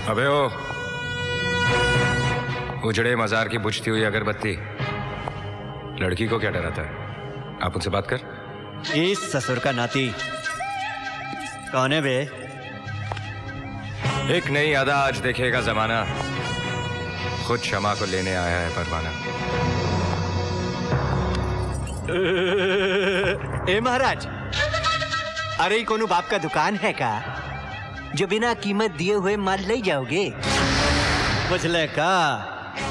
अबे ओ उजड़े मजार की बुझती हुई अगरबत्ती, लड़की को क्या डराता है? आप उनसे बात कर। इस ससुर का नाती कौन है बे? एक नई अदा आज देखेगा जमाना, खुद क्षमा को लेने आया है परवाना। ए महाराज, अरे कोनो बाप का दुकान है का जो बिना कीमत दिए हुए माल ले जाओगे? बुझले का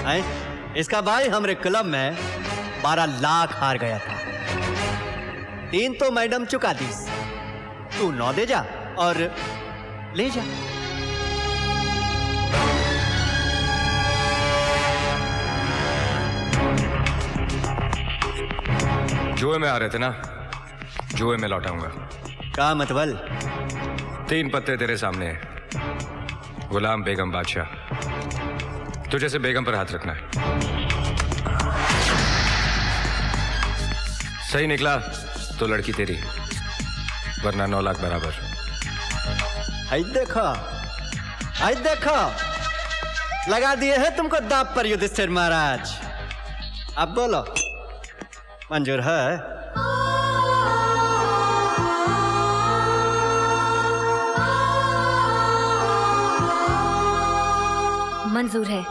है? इसका भाई हमरे क्लब में 12 लाख हार गया था। 3 तो मैडम चुका दी, तू 9 दे जा और ले जा। जुए में आ रहे थे ना, जुए में लौटाऊंगा। का मतबल? 3 पत्ते तेरे सामने हैं। गुलाम बेगम बादशाह, तुझे से बेगम पर हाथ रखना है। सही निकला तो लड़की तेरी, वरना 9 लाख बराबर। हाय देखो, हाय देखो, लगा दिए हैं तुमको दांव पर युधिष्ठिर महाराज। अब बोलो, मंजूर है? मंजूर है।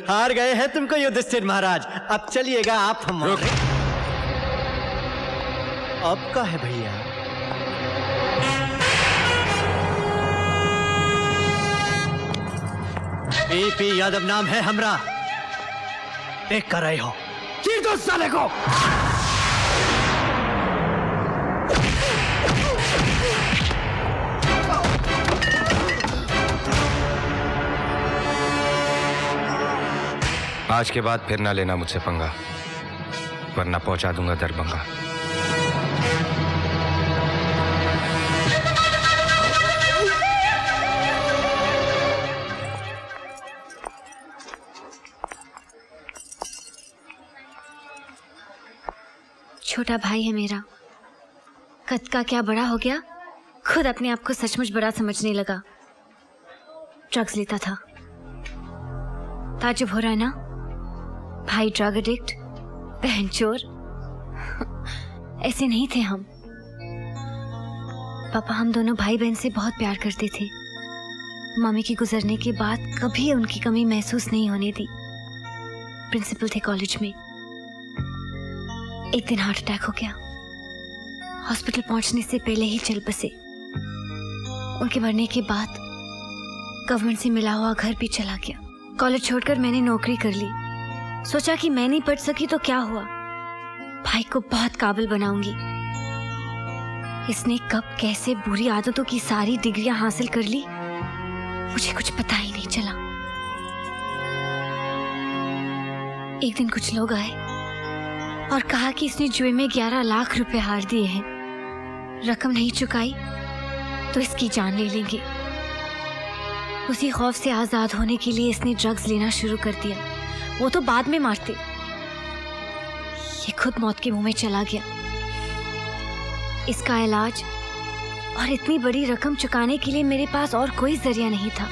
हार गए हैं तुमको युधिष्ठिर महाराज। अब चलिएगा आप हमारे। अब का है भैया? पी यादव नाम है हमरा, देख कर रहे हो। चीर दो साले को। आज के बाद फिर ना लेना मुझसे पंगा, वरना पहुंचा दूंगा दरभंगा। छोटा भाई है मेरा, कद का क्या बड़ा हो गया, खुद अपने आप को सचमुच बड़ा समझने लगा। ड्रग्स लेता था। ताजुब हो रहा है ना? भाई ड्रग एडिक्ट, बहन चोर। ऐसे नहीं थे हम। पापा हम दोनों भाई बहन से बहुत प्यार करते थे। मम्मी के गुजरने के बाद कभी उनकी कमी महसूस नहीं होने दी। प्रिंसिपल थे कॉलेज में। एक दिन हार्ट अटैक हो गया। हॉस्पिटल पहुंचने से पहले ही चल बसे। उनके मरने के बाद गवर्नमेंट से मिला हुआ घर भी चला गया। कॉलेज छोड़कर मैंने नौकरी कर ली। सोचा कि मैं नहीं पढ़ सकी तो क्या हुआ, भाई को बहुत काबिल बनाऊंगी। इसने कब कैसे बुरी आदतों की सारी डिग्रियां हासिल कर ली, मुझे कुछ पता ही नहीं चला। एक दिन कुछ लोग आए और कहा कि इसने जुए में 11 लाख रुपए हार दिए हैं। रकम नहीं चुकाई तो इसकी जान ले लेंगे। उसी खौफ से आजाद होने के लिए इसने ड्रग्स लेना शुरू कर दिया। वो तो बाद में मारते, ये खुद मौत के मुंह में चला गया। इसका इलाज और इतनी बड़ी रकम चुकाने के लिए मेरे पास और कोई जरिया नहीं था।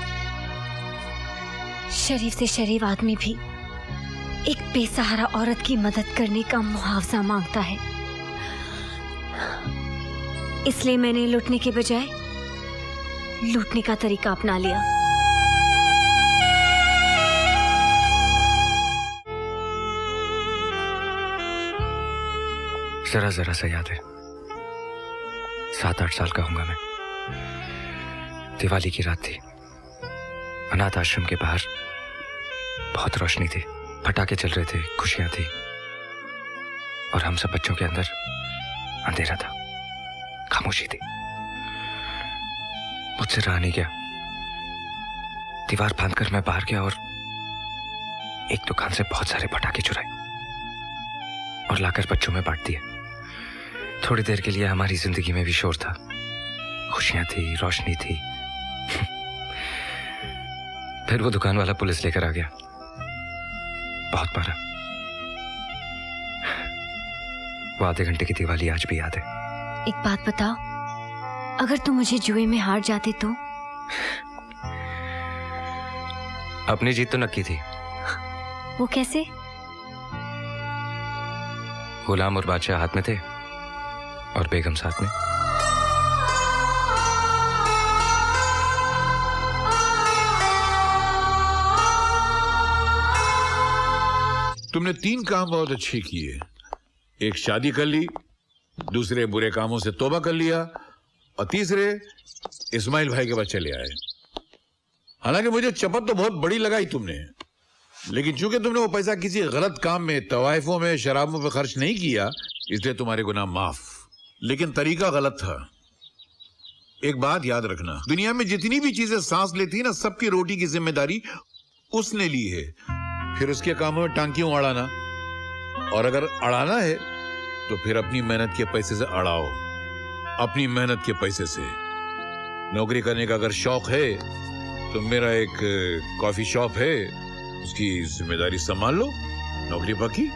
शरीफ से शरीफ आदमी भी एक बेसहारा औरत की मदद करने का मुआवजा मांगता है। इसलिए मैंने लूटने के बजाय लूटने का तरीका अपना लिया। जरा जरा सा याद है, 7-8 साल का होऊंगा मैं। दिवाली की रात थी। अनाथ आश्रम के बाहर बहुत रोशनी थी, पटाखे चल रहे थे, खुशियां थी। और हम सब बच्चों के अंदर अंधेरा था, खामोशी थी। मुझसे रहा नहीं गया। दीवार बांधकर मैं बाहर गया और एक दुकान से बहुत सारे पटाखे चुराए और लाकर बच्चों में बांट दिए। थोड़ी देर के लिए हमारी जिंदगी में भी शोर था, खुशियां थी, रोशनी थी। फिर वो दुकान वाला पुलिस लेकर आ गया, बहुत मारा। वो आधे घंटे की दिवाली आज भी याद है। एक बात बताओ, अगर तुम मुझे जुए में हार जाते तो? अपनी जीत तो नक्की थी। वो कैसे? गुलाम और बादशाह हाथ में थे और बेगम साथ में। तुमने 3 काम बहुत अच्छे किए। एक, शादी कर ली, दूसरे, बुरे कामों से तौबा कर लिया, और तीसरे, इस्माइल भाई के पास चले आए। हालांकि मुझे चपत तो बहुत बड़ी लगाई तुमने, लेकिन चूंकि तुमने वो पैसा किसी गलत काम में, तवाइफों में, शराबों पे खर्च नहीं किया, इसलिए तुम्हारे गुनाह माफ। लेकिन तरीका गलत था। एक बात याद रखना, दुनिया में जितनी भी चीजें सांस लेती ना, सबकी रोटी की जिम्मेदारी उसने ली है। फिर उसके कामों में टांग क्यों अड़ाना? और अगर अड़ाना है तो फिर अपनी मेहनत के पैसे से अड़ाओ, अपनी मेहनत के पैसे से। नौकरी करने का अगर शौक है तो मेरा एक कॉफी शॉप है, उसकी जिम्मेदारी संभाल लो। नौकरी पक्की?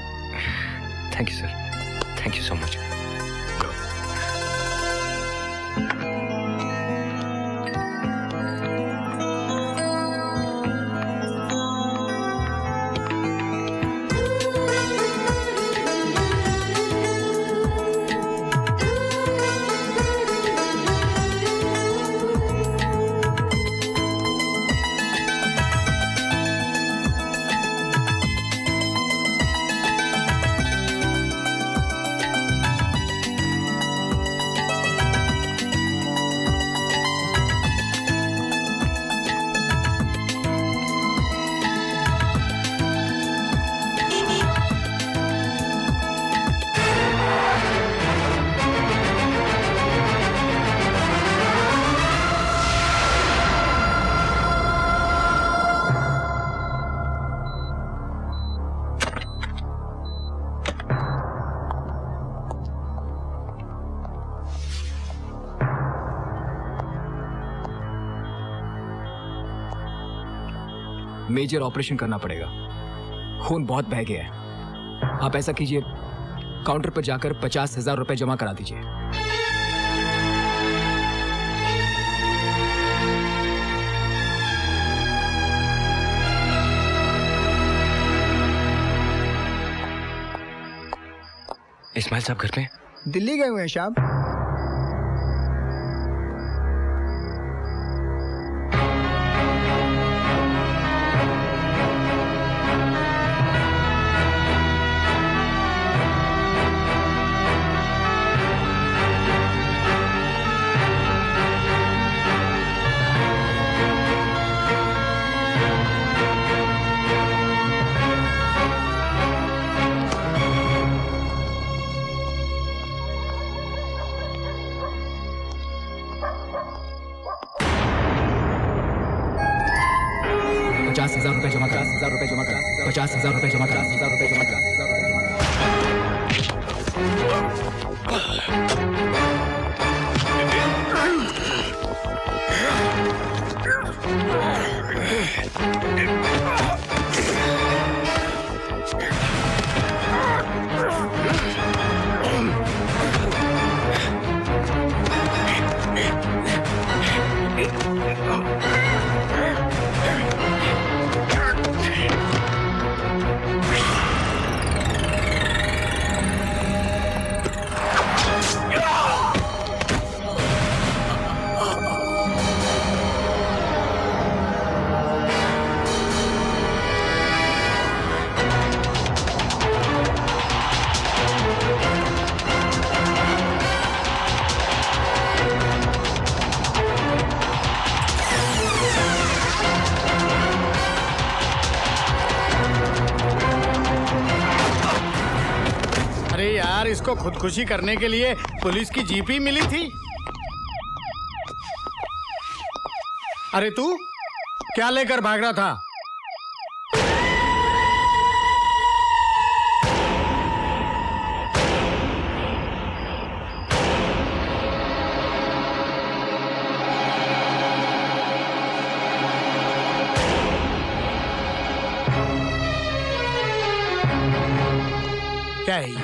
Thank you sir, thank you so much. Major operation करना पड़ेगा, खून बहुत बह गया है। आप ऐसा कीजिए, काउंटर पर जाकर 50,000 रुपए जमा करा दीजिए। इस्माइल साहब घर पे? दिल्ली गए हुए हैं साहब। ₹50,000 जमा करा, ₹50,000 जमा करा, ₹50,000 जमा करा, ₹50,000 जमा करा। अरे यार, इसको खुदकुशी करने के लिए पुलिस की जीप ही मिली थी। अरे तू क्या लेकर भाग रहा था? क्या है ये?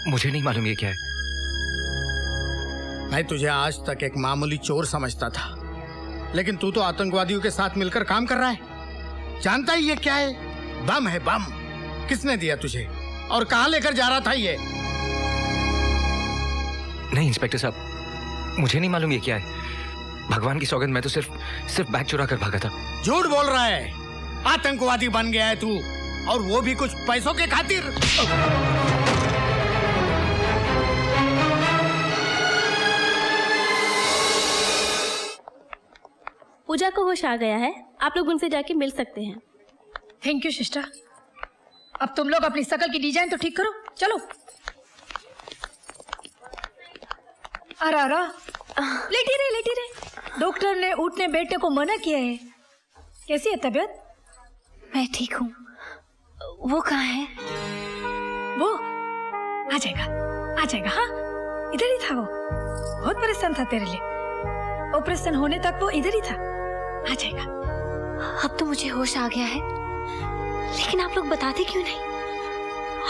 मुझे नहीं मालूम ये क्या है। मैं तुझे आज तक एक मामूली चोर समझता था, लेकिन तू तो आतंकवादियों के साथ मिलकर काम कर रहा है। जानता ही ये क्या है? बम है, बम। किसने दिया तुझे और कहां लेकर जा रहा था ये? नहीं इंस्पेक्टर साहब, मुझे नहीं मालूम ये क्या है। भगवान की सौगंध, मैं तो सिर्फ बैग चुरा कर भागा था। झूठ बोल रहा है। आतंकवादी बन गया है तू, और वो भी कुछ पैसों के खातिर। पूजा को होश आ गया है, आप लोग उनसे जाके मिल सकते हैं। Thank you sister. अब तुम लोग अपनी शकल की डिजाइन तो ठीक करो, चलो। अरा लेटी रहे। डॉक्टर ने उठने बैठने को मना किया है। कैसी है तबीयत? मैं ठीक हूँ। वो कहाँ है? वो आ जाएगा। हाँ, इधर ही था। वो बहुत परेशान था तेरे लिए। ऑपरेशन होने तक वो इधर ही था। आ जाएगा। अब तो मुझे होश आ गया है, लेकिन आप लोग बताते क्यों नहीं?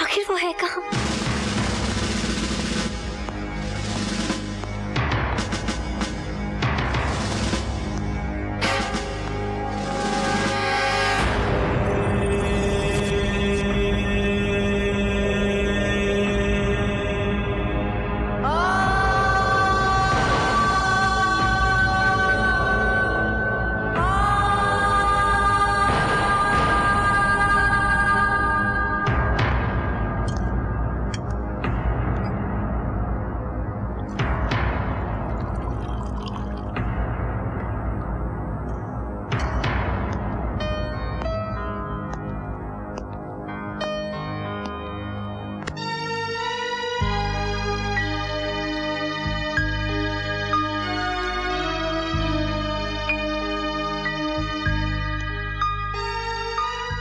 आखिर वो है कहाँ?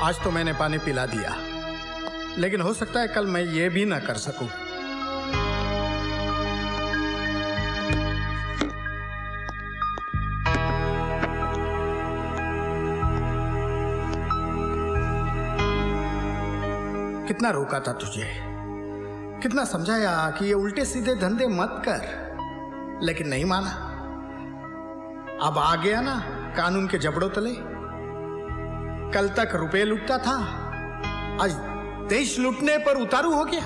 आज तो मैंने पानी पिला दिया, लेकिन हो सकता है कल मैं ये भी ना कर सकूं। कितना रोका था तुझे, कितना समझाया कि ये उल्टे सीधे धंधे मत कर, लेकिन नहीं माना। अब आ गया ना कानून के जबड़ों तले। कल तक रुपए लूटता था, आज देश लूटने पर उतारू हो गया।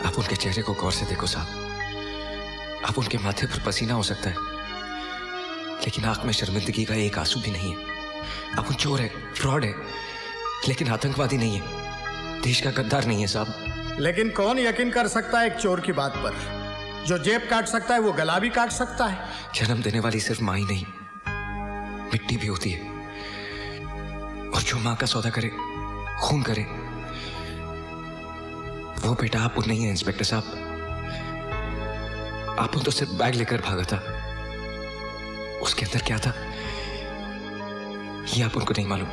आप उनके चेहरे को गौर से देखो साहब। आप उनके माथे पर पसीना हो सकता है, लेकिन आंख में शर्मिंदगी का एक आंसू भी नहीं है। आप चोर है, फ्रॉड है, लेकिन आतंकवादी नहीं है, देश का गद्दार नहीं है साहब। लेकिन कौन यकीन कर सकता है एक चोर की बात पर? जो जेब काट सकता है वो गला भी काट सकता है। जन्म देने वाली सिर्फ माँ ही नहीं, मिट्टी भी होती है। और जो माँ का सौदा करे, खून करे, वो बेटा आप नहीं है इंस्पेक्टर साहब। आप तो सिर्फ बैग लेकर भागा था। उसके अंदर क्या था ये आप उनको नहीं मालूम।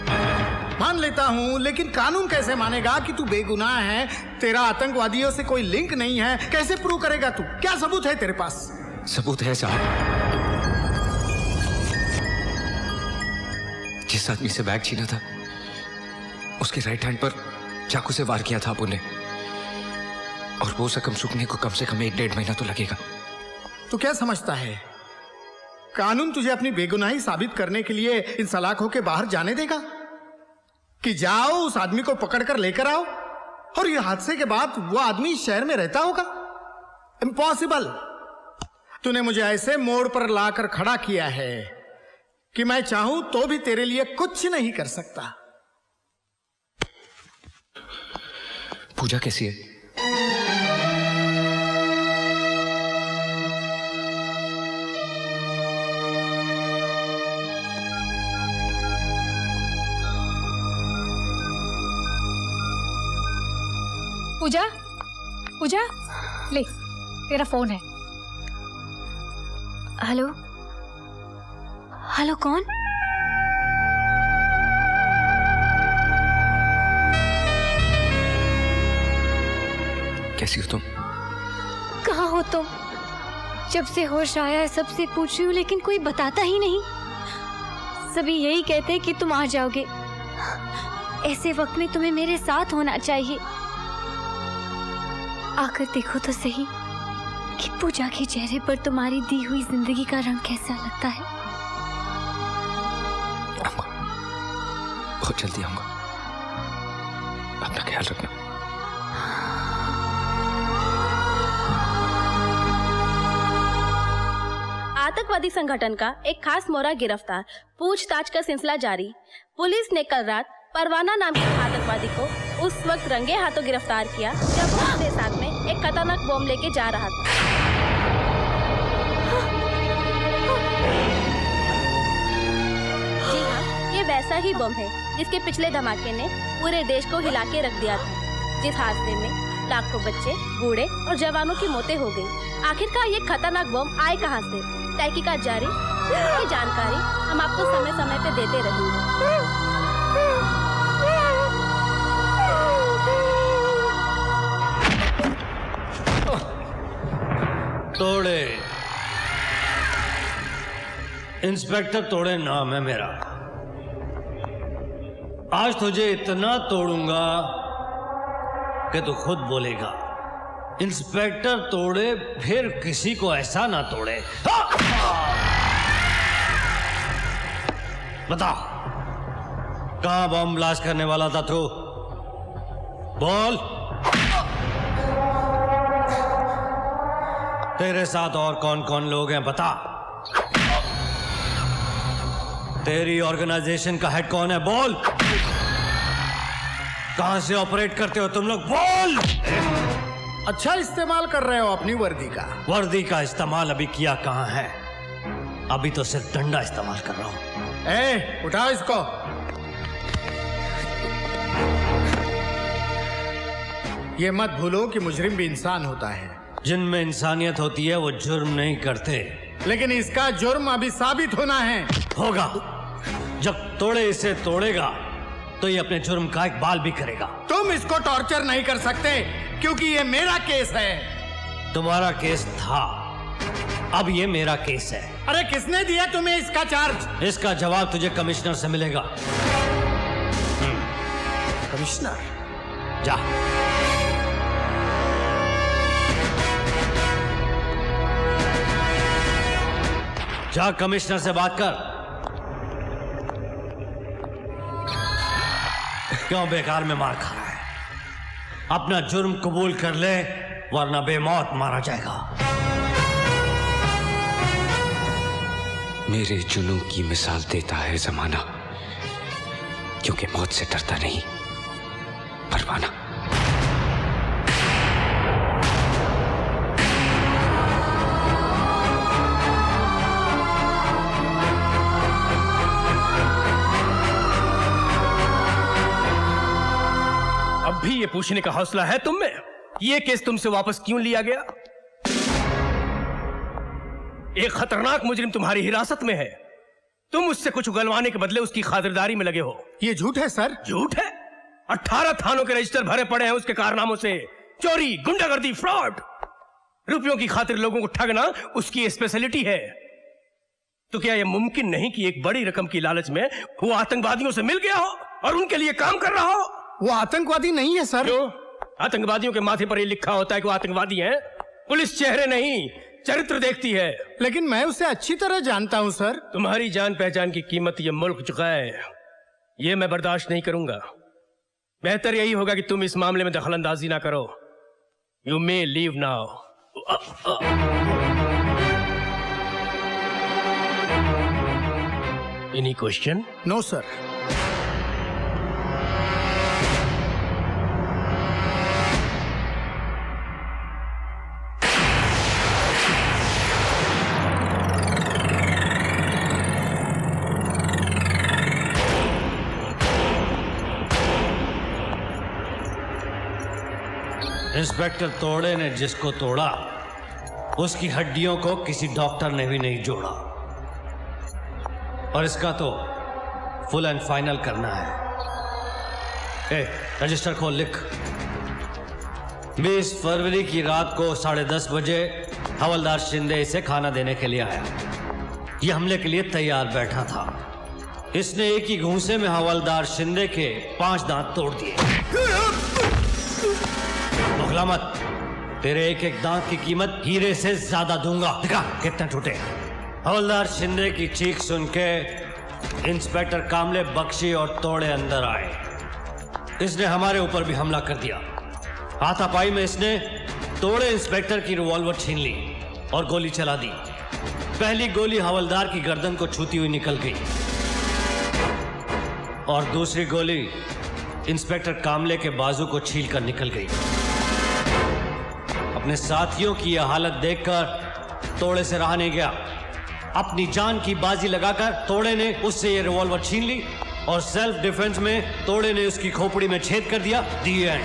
मान लेता हूं, लेकिन कानून कैसे मानेगा कि तू बेगुनाह है? तेरा आतंकवादियों से कोई लिंक नहीं है, कैसे प्रूव करेगा तू? क्या सबूत है तेरे पास? सबूत है साहब। जिस आदमी से बैग छीना था, उसके राइट हैंड पर चाकू से वार किया था आपने, और वो जख्म सूखने को कम से कम 1-1.5 महीना तो लगेगा। तू क्या समझता है कानून तुझे अपनी बेगुनाही साबित करने के लिए इन सलाखों के बाहर जाने देगा? कि जाओ उस आदमी को पकड़कर लेकर आओ, और ये हादसे के बाद वो आदमी शहर में रहता होगा? इम्पॉसिबल। तूने मुझे ऐसे मोड़ पर लाकर खड़ा किया है कि मैं चाहूं तो भी तेरे लिए कुछ नहीं कर सकता। पूजा कैसी है? पूजा, पूजा, ले तेरा फोन है। हेलो, हेलो कौन? कैसी हो तुम? कहाँ हो तुम? जब से होश आया है सबसे पूछ रही हूँ लेकिन कोई बताता ही नहीं। सभी यही कहते हैं कि तुम आ जाओगे। ऐसे वक्त में तुम्हें मेरे साथ होना चाहिए। आकर देखो तो सही कि पूजा के चेहरे पर तुम्हारी दी हुई जिंदगी का रंग कैसा लगता है। आऊंगा, बहुत जल्दी आऊंगा। अपना ख्याल रखना। आतंकवादी संगठन का एक खास मोहरा गिरफ्तार, पूछताछ का सिलसिला जारी। पुलिस ने कल रात परवाना नाम के आतंकवादी को उस वक्त रंगे हाथों गिरफ्तार किया जब वो अपने साथ में एक खतरनाक बम लेके जा रहा था। जी हाँ, ये वैसा ही बम है जिसके पिछले धमाके ने पूरे देश को हिला के रख दिया था, जिस हादसे में लाखों बच्चे, बूढ़े और जवानों की मौतें हो गई। आखिरकार ये खतरनाक बम आए कहाँ से? तहकीकात जारी, इसकी जानकारी हम आपको समय समय पे देते रहेंगे। तोड़े, इंस्पेक्टर तोड़े नाम है मेरा। आज तुझे इतना तोड़ूंगा कि तू खुद बोलेगा इंस्पेक्टर तोड़े, फिर किसी को ऐसा ना तोड़े। बता, कहां बम ब्लास्ट करने वाला था तू? बोल। तेरे साथ और कौन कौन लोग हैं बता। तेरी ऑर्गेनाइजेशन का हेड कौन है? बोल। कहां से ऑपरेट करते हो तुम लोग? बोल। अच्छा इस्तेमाल कर रहे हो अपनी वर्दी का। वर्दी का इस्तेमाल अभी किया कहां है? अभी तो सिर्फ डंडा इस्तेमाल कर रहा हूं। ए, उठाओ इसको। ये मत भूलो कि मुजरिम भी इंसान होता है। जिनमें इंसानियत होती है वो जुर्म नहीं करते। लेकिन इसका जुर्म अभी साबित होना है। होगा। जब तोड़े इसे तोड़ेगा तो ये अपने जुर्म का एक बाल भी करेगा। तुम इसको टॉर्चर नहीं कर सकते क्योंकि ये मेरा केस है। तुम्हारा केस था, अब ये मेरा केस है। अरे किसने दिया तुम्हें इसका चार्ज? इसका जवाब तुझे कमिश्नर से मिलेगा। कमिश्नर? जा। जा कमिश्नर से बात कर। क्यों बेकार में मार खा रहा है? अपना जुर्म कबूल कर ले वरना बेमौत मारा जाएगा। मेरे जुनून की मिसाल देता है जमाना, क्योंकि मौत से डरता नहीं परवाना। अब भी ये पूछने का हौसला है तुम में? ये केस तुमसे वापस क्यों लिया गया? एक खतरनाक मुजरिम तुम्हारी हिरासत में है। तुम उससे कुछ उगलवाने के बदले उसकी खातिरदारी में लगे हो। ये झूठ है सर। झूठ है? 18 थानों के रजिस्टर भरे पड़े हैं उसके कारनामों से। चोरी, गुंडागर्दी, फ्रॉड, रुपयों की खातिर लोगों को ठगना उसकी स्पेशलिटी है। तो क्या यह मुमकिन नहीं कि एक बड़ी रकम की लालच में वो आतंकवादियों से मिल गया हो और उनके लिए काम कर रहा हो? वो आतंकवादी नहीं है सर। क्यों? आतंकवादियों के माथे पर ये लिखा होता है कि वो आतंकवादी हैं। पुलिस चेहरे नहीं चरित्र देखती है। लेकिन मैं उसे अच्छी तरह जानता हूं सर। तुम्हारी जान पहचान की कीमत ये मुल्क चुका है, ये मैं बर्दाश्त नहीं करूंगा। बेहतर यही होगा कि तुम इस मामले में दखलंदाजी ना करो। You may leave now. Any question? No sir. Inspector तोड़े ने जिसको तोड़ा उसकी हड्डियों को किसी डॉक्टर ने भी नहीं जोड़ा, और इसका तो फुल एंड फाइनल करना है। रजिस्टर खोल, लिख। 20 फरवरी की रात को 10:30 बजे हवलदार शिंदे इसे खाना देने के लिए आया। ये हमले के लिए तैयार बैठा था। इसने एक ही घूंसे में हवलदार शिंदे के 5 दांत तोड़ दिए। बखला मत, तेरे एक एक दांत की कीमत हीरे से ज्यादा दूंगा। दिखा कितने टूटे। हवलदार शिंदे की चीख सुन के इंस्पेक्टर कामले, बख्शी और तोड़े अंदर आए। इसने हमारे ऊपर भी हमला कर दिया। हाथापाई में इसने तोड़े इंस्पेक्टर की रिवॉल्वर छीन ली और गोली चला दी। पहली गोली हवलदार की गर्दन को छूती हुई निकल गई और दूसरी गोली इंस्पेक्टर कामले के बाजू को छीलकर निकल गई। अपने साथियों की यह हालत देखकर तोड़े से रहा नहीं गया। अपनी जान की बाजी लगाकर तोड़े ने उससे यह रिवॉल्वर छीन ली और सेल्फ डिफेंस में तोड़े ने उसकी खोपड़ी में छेद कर दिया। दी एंड।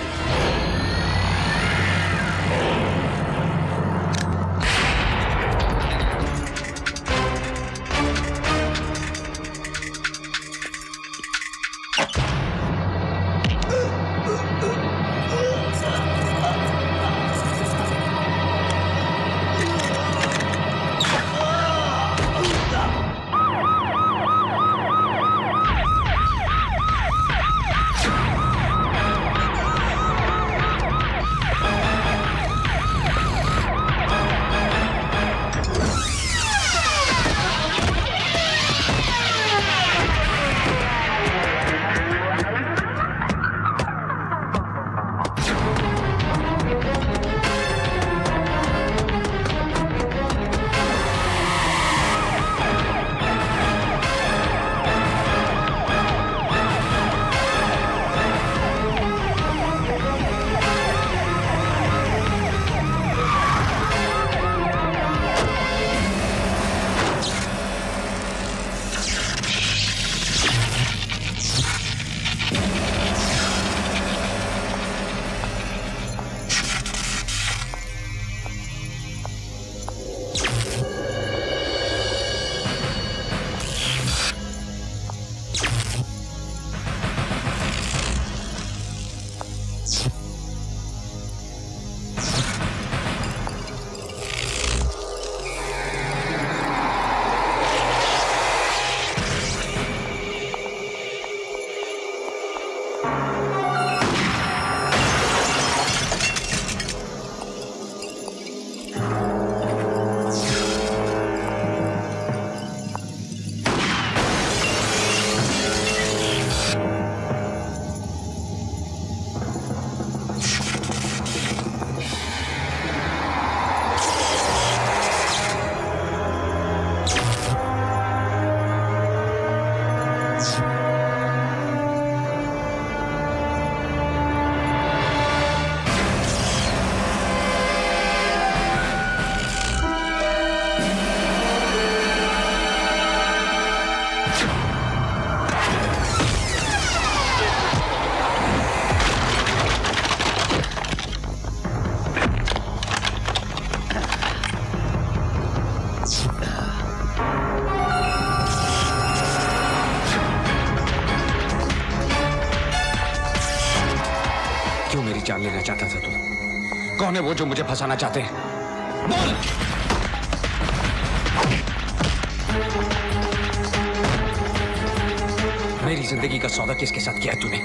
जान लेना चाहता था तू? कौन है वो जो मुझे फंसाना चाहते हैं? बोल! मेरी जिंदगी का सौदा किसके साथ किया है तूने?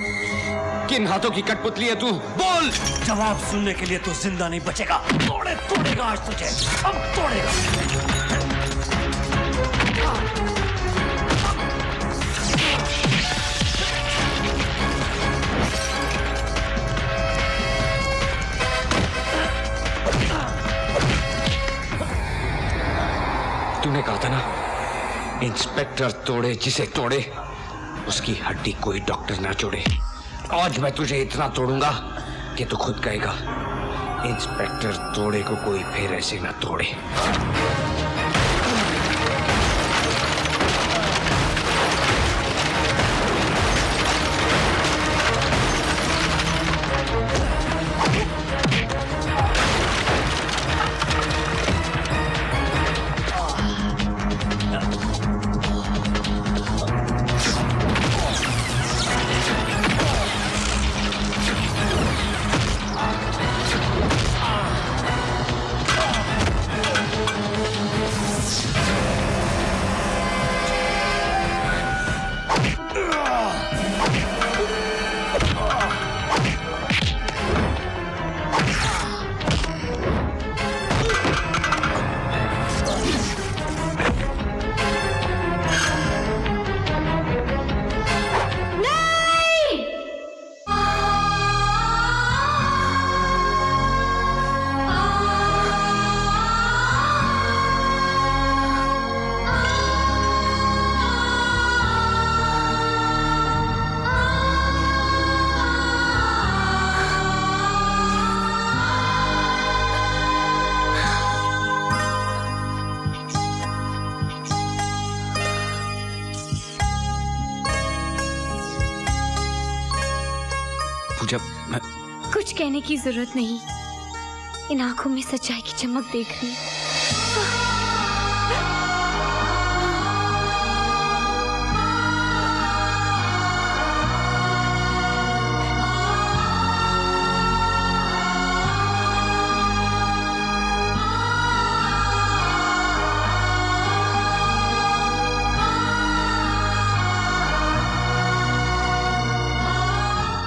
किन हाथों की कठपुतली है तू? बोल! जवाब सुनने के लिए तू जिंदा नहीं बचेगा। तोड़ेगा आज तुझे, अब तोड़ेगा। तूने कहा था ना, इंस्पेक्टर तोड़े जिसे तोड़े उसकी हड्डी कोई डॉक्टर ना जोड़े। आज मैं तुझे इतना तोड़ूंगा कि तू खुद कहेगा इंस्पेक्टर तोड़े को कोई फिर ऐसे ना तोड़े। पूजा मैं... कुछ कहने की जरूरत नहीं, इन आंखों में सच्चाई की चमक देख रही हूँ।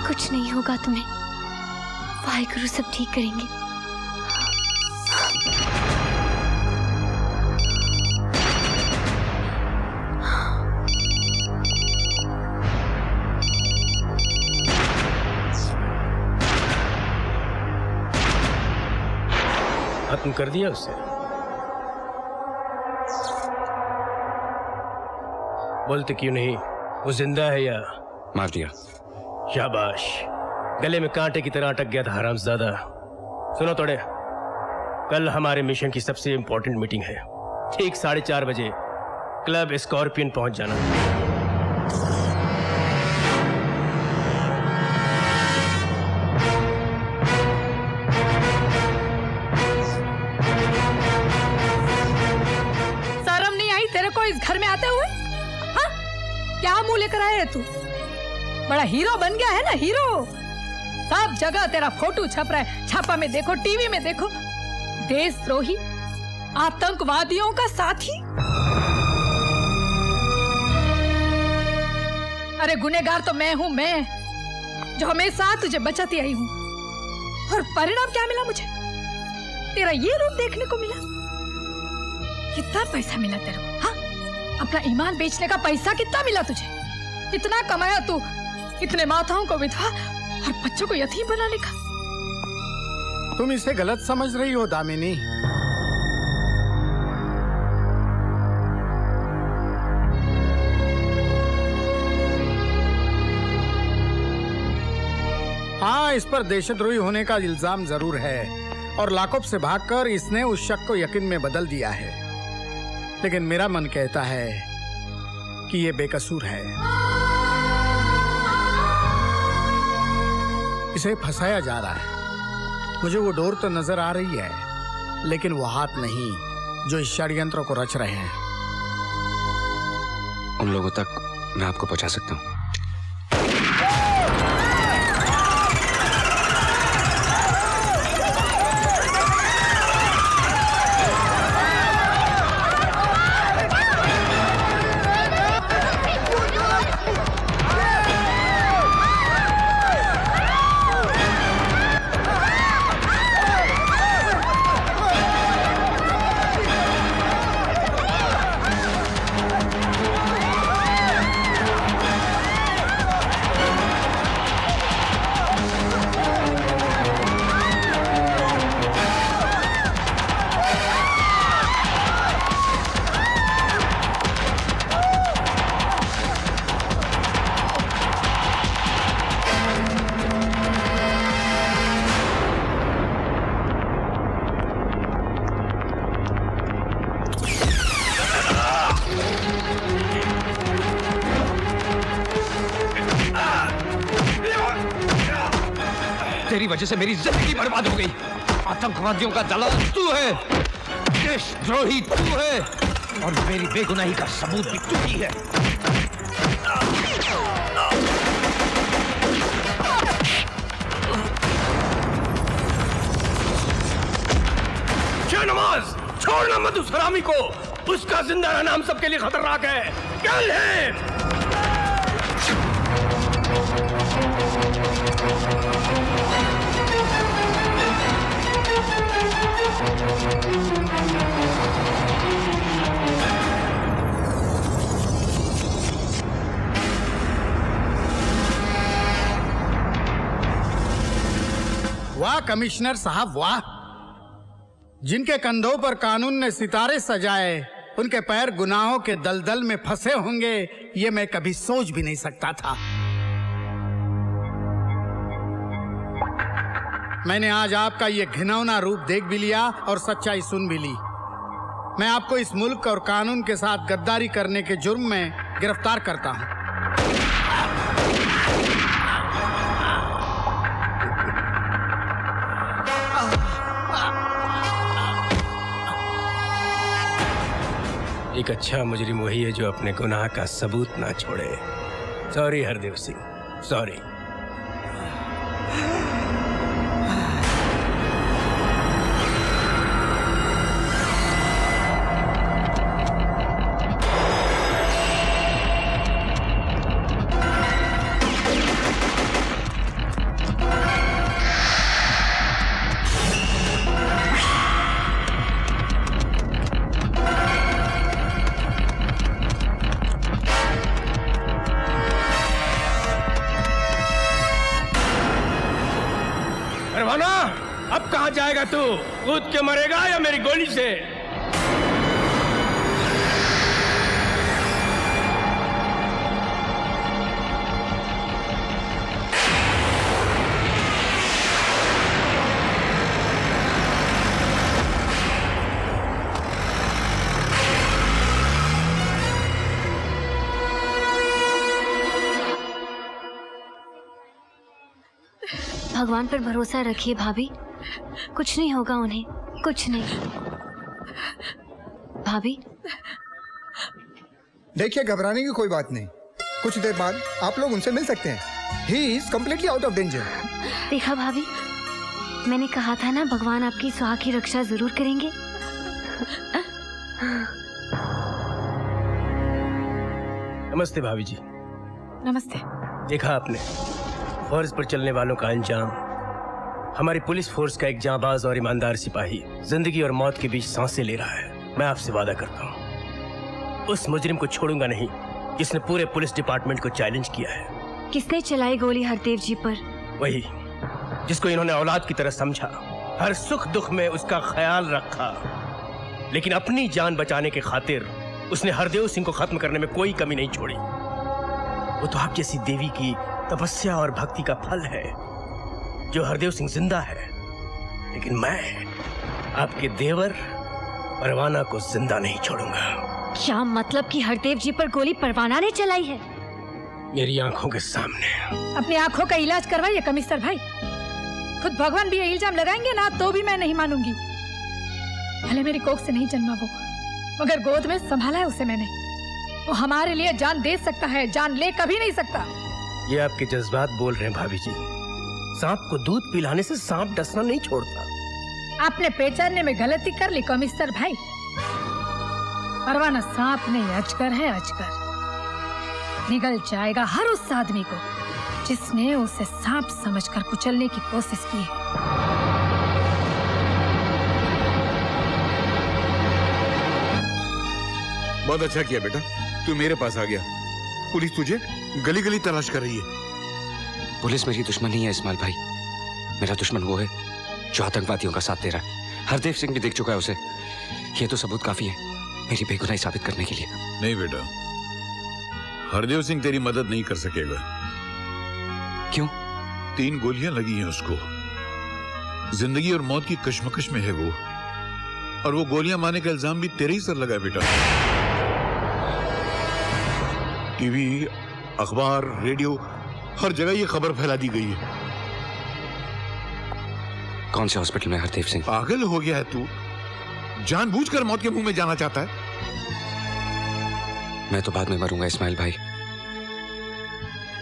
कुछ नहीं होगा तुम्हें, वाहिगुरु सब ठीक करेंगे। खत्म कर दिया उससे? बोलते क्यों नहीं? वो जिंदा है या? मार दिया। शाबाश, गले में कांटे की तरह अटक गया था हरामजादा। सुनो तोड़े, कल हमारे मिशन की सबसे इंपॉर्टेंट मीटिंग है। ठीक 4:30 बजे क्लब स्कॉर्पियन पहुंच जाना। शर्म नहीं आई तेरे को इस घर में आते हुए? हाँ? क्या मुंह लेकर आया है तू? बड़ा हीरो बन गया है ना, हीरो। सब जगह तेरा फोटो छप रहा है, छापा में देखो, टीवी में देखो। देशद्रोही, आतंकवादियों का साथी। अरे गुनहगार तो मैं हूं, मैं जो हमेशा तुझे बचाती आई हूं। और परिणाम क्या मिला मुझे? तेरा ये रूप देखने को मिला। कितना पैसा मिला तेरे को? हाँ, अपना ईमान बेचने का पैसा कितना मिला तुझे? कितना कमाया तू? इतने माताओं को विधवा और बच्चों को यतीम बनाने का। तुम इसे गलत समझ रही हो दामिनी। हाँ, इस पर देशद्रोही होने का इल्जाम जरूर है और लाकअप से भागकर इसने उस शक को यकीन में बदल दिया है। लेकिन मेरा मन कहता है कि ये बेकसूर है। इसे फंसाया जा रहा है। मुझे वो डोर तो नजर आ रही है, लेकिन वो हाथ नहीं जो इस षड्यंत्र को रच रहे हैं। उन लोगों तक मैं आपको पहुंचा सकता हूं। तेरी वजह से मेरी जिंदगी बर्बाद हो गई। आतंकवादियों का दलाल तू है, देशद्रोही तू है और मेरी बेगुनाही का सबूत भी तू ही है। शाहनवाज, छोड़ना मत उस हरामी को। उसका जिंदा रहना हम सबके लिए खतरनाक है। कल है। वाह कमिश्नर साहब वाह। जिनके कंधों पर कानून ने सितारे सजाए, उनके पैर गुनाहों के दलदल में फंसे होंगे, ये मैं कभी सोच भी नहीं सकता था। मैंने आज आपका ये घिनौना रूप देख भी लिया और सच्चाई सुन भी ली। मैं आपको इस मुल्क और कानून के साथ गद्दारी करने के जुर्म में गिरफ्तार करता हूं। एक अच्छा मुजरिम वही है जो अपने गुनाह का सबूत ना छोड़े। Sorry Hardev Singh, sorry. परवाना, अब कहाँ जाएगा तू? कूद के मरेगा या मेरी गोली से? भगवान पर भरोसा रखिए भाभी, कुछ नहीं होगा उन्हें, कुछ नहीं। भाभी देखिए, घबराने की कोई बात नहीं। कुछ देर बाद आप लोग उनसे मिल सकते हैं। He is completely out of danger. देखा भाभी, मैंने कहा था ना, भगवान आपकी सुहाग की रक्षा जरूर करेंगे। नमस्ते भाभी जी। नमस्ते। देखा आपने, फर्ज पर चलने वालों का अंजाम। हमारी पुलिस फोर्स का एक जांबाज और ईमानदार सिपाही जिंदगी और मौत के बीच सांसें ले रहा है। मैं आपसे वादा करता हूँ, उस मुजरिम को छोड़ूंगा नहीं जिसने पूरे पुलिस डिपार्टमेंट को चैलेंज किया है। किसने चलाई गोली हरदेव जी पर? वही जिसको इन्होंने औलाद की तरह समझा, हर सुख दुख में उसका ख्याल रखा, लेकिन अपनी जान बचाने के खातिर उसने हरदेव सिंह को खत्म करने में कोई कमी नहीं छोड़ी। वो तो आप जैसी देवी की तपस्या और भक्ति का फल है जो हरदेव सिंह जिंदा है, लेकिन मैं आपके देवर परवाना को जिंदा नहीं छोड़ूंगा। क्या मतलब कि हरदेव जी पर गोली परवाना ने चलाई है? मेरी आंखों के सामने। अपनी आंखों का इलाज करवाइए कमिश्नर भाई। खुद भगवान भी ये इल्जाम लगाएंगे ना तो भी मैं नहीं मानूंगी। भले मेरी कोख से नहीं जन्मा वो, मगर गोद में संभाला है उसे मैंने। वो हमारे लिए जान दे सकता है, जान ले कभी नहीं सकता। ये आपके जज्बात बोल रहे हैं भाभी जी। सांप को दूध पिलाने से सांप डसना नहीं छोड़ता। आपने पहचानने में गलती कर ली कमिश्नर भाई। परवाना सांप नहीं, अजगर है, अजगर। निगल जाएगा हर उस आदमी को जिसने उसे सांप समझकर कुचलने की कोशिश की है। बहुत अच्छा किया बेटा, तू मेरे पास आ गया। पुलिस तुझे गली गली तलाश कर रही है। पुलिस मेरी दुश्मन नहीं है इस्माइल भाई, मेरा दुश्मन वो है जो आतंकवादियों का साथ दे रहा है। हरदेव सिंह भी देख चुका है उसे। ये तो सबूत काफी है मेरी बेगुनाही साबित करने के लिए। नहीं बेटा, हरदेव सिंह तेरी मदद नहीं कर सकेगा। क्यों? 3 गोलियां लगी हैं उसको। जिंदगी और मौत की कश्मकश में है वो, और वो गोलियां मारने का इल्जाम भी तेरे ही सर लगा है बेटा। टीवी, अखबार, रेडियो, हर जगह ये खबर फैला दी गई है। कौन से हॉस्पिटल में हरदेव सिंह? पागल हो गया है तू? जानबूझकर मौत के मुंह में जाना चाहता है? मैं तो बाद में मरूंगा इस्माइल भाई,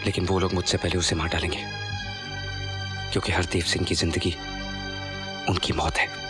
लेकिन वो लोग मुझसे पहले उसे मार डालेंगे, क्योंकि हरदेव सिंह की जिंदगी उनकी मौत है।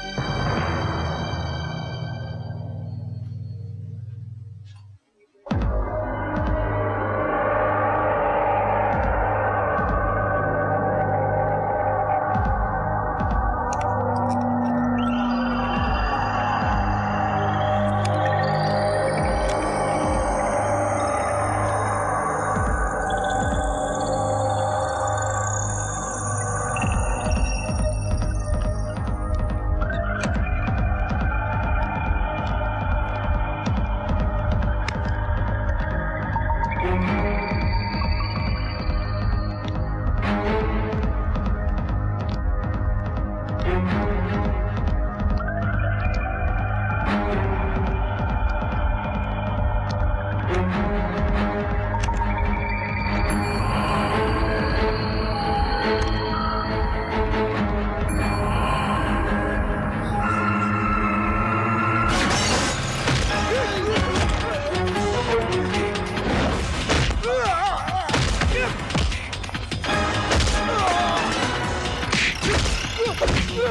हरदेव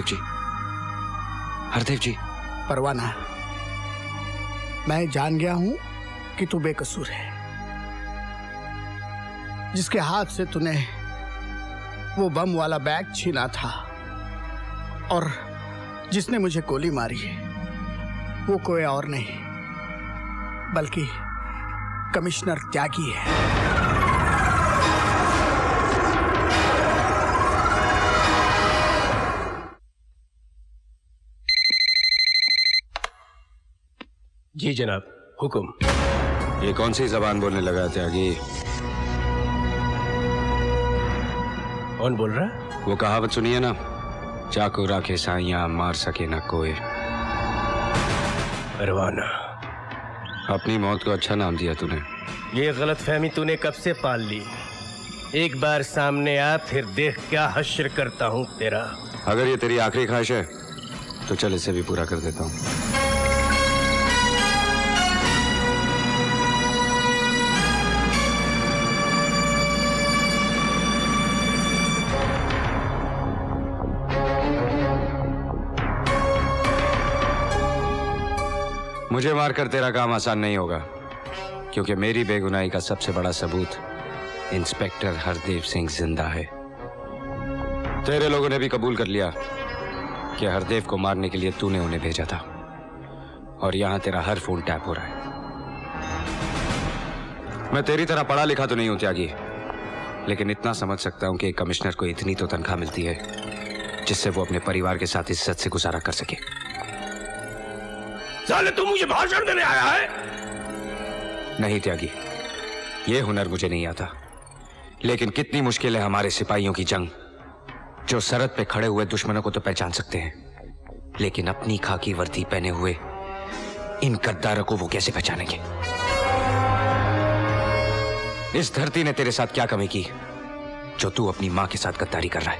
जी, हरदेव जी। परवाना, मैं जान गया हूं कि तू बेकसूर है। जिसके हाथ से तूने वो बम वाला बैग छीना था और जिसने मुझे गोली मारी वो कोई और नहीं बल्कि कमिश्नर त्यागी है। जी जनाब, हुक्म। ये कौन सी जबान बोलने लगा त्यागी? कौन बोल रहा? वो कहावत सुनिए ना, चाकू राखे साइयां मार सके ना कोई। परवाना, अपनी मौत को अच्छा नाम दिया तूने। ये गलतफहमी तूने कब से पाल ली? एक बार सामने आ, फिर देख क्या हश्र करता हूं तेरा। अगर ये तेरी आखिरी ख्वाहिश है तो चल इसे भी पूरा कर देता हूं। मुझे मारकर तेरा काम आसान नहीं होगा, क्योंकि मेरी बेगुनाही का सबसे बड़ा सबूत इंस्पेक्टर हरदेव सिंह जिंदा है। तेरे लोगों ने भी कबूल कर लिया कि हरदेव को मारने के लिए तूने उन्हें भेजा था, और यहां तेरा हर फोन टैप हो रहा है। मैं तेरी तरह पढ़ा लिखा तो नहीं हूं त्यागी, लेकिन इतना समझ सकता हूं कि एक कमिश्नर को इतनी तो तनख्वाह मिलती है जिससे वो अपने परिवार के साथ इज्जत से गुजारा कर सके। साले तू मुझे भाषण देने आया है? नहीं त्यागी, ये हुनर मुझे नहीं आता, लेकिन कितनी मुश्किल है हमारे सिपाहियों की जंग, जो सरहद पे खड़े हुए दुश्मनों को तो पहचान सकते हैं, लेकिन अपनी खाकी वर्दी पहने हुए इन गद्दारों को वो कैसे पहचानेंगे? इस धरती ने तेरे साथ क्या कमी की जो तू अपनी मां के साथ गद्दारी कर रहा है?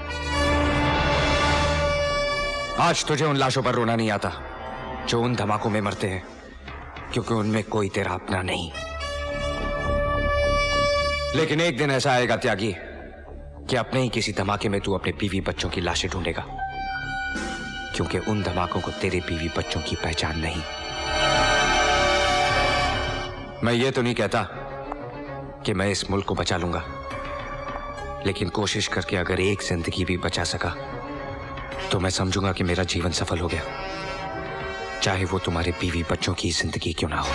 आज तुझे उन लाशों पर रोना नहीं आता जो उन धमाकों में मरते हैं, क्योंकि उनमें कोई तेरा अपना नहीं। लेकिन एक दिन ऐसा आएगा त्यागी कि अपने ही किसी धमाके में तू अपने बीवी बच्चों की लाशें ढूंढेगा, क्योंकि उन धमाकों को तेरे बीवी बच्चों की पहचान नहीं। मैं ये तो नहीं कहता कि मैं इस मुल्क को बचा लूंगा, लेकिन कोशिश करके अगर एक जिंदगी भी बचा सका तो मैं समझूंगा कि मेरा जीवन सफल हो गया, चाहे वो तुम्हारे बीवी बच्चों की जिंदगी क्यों ना हो।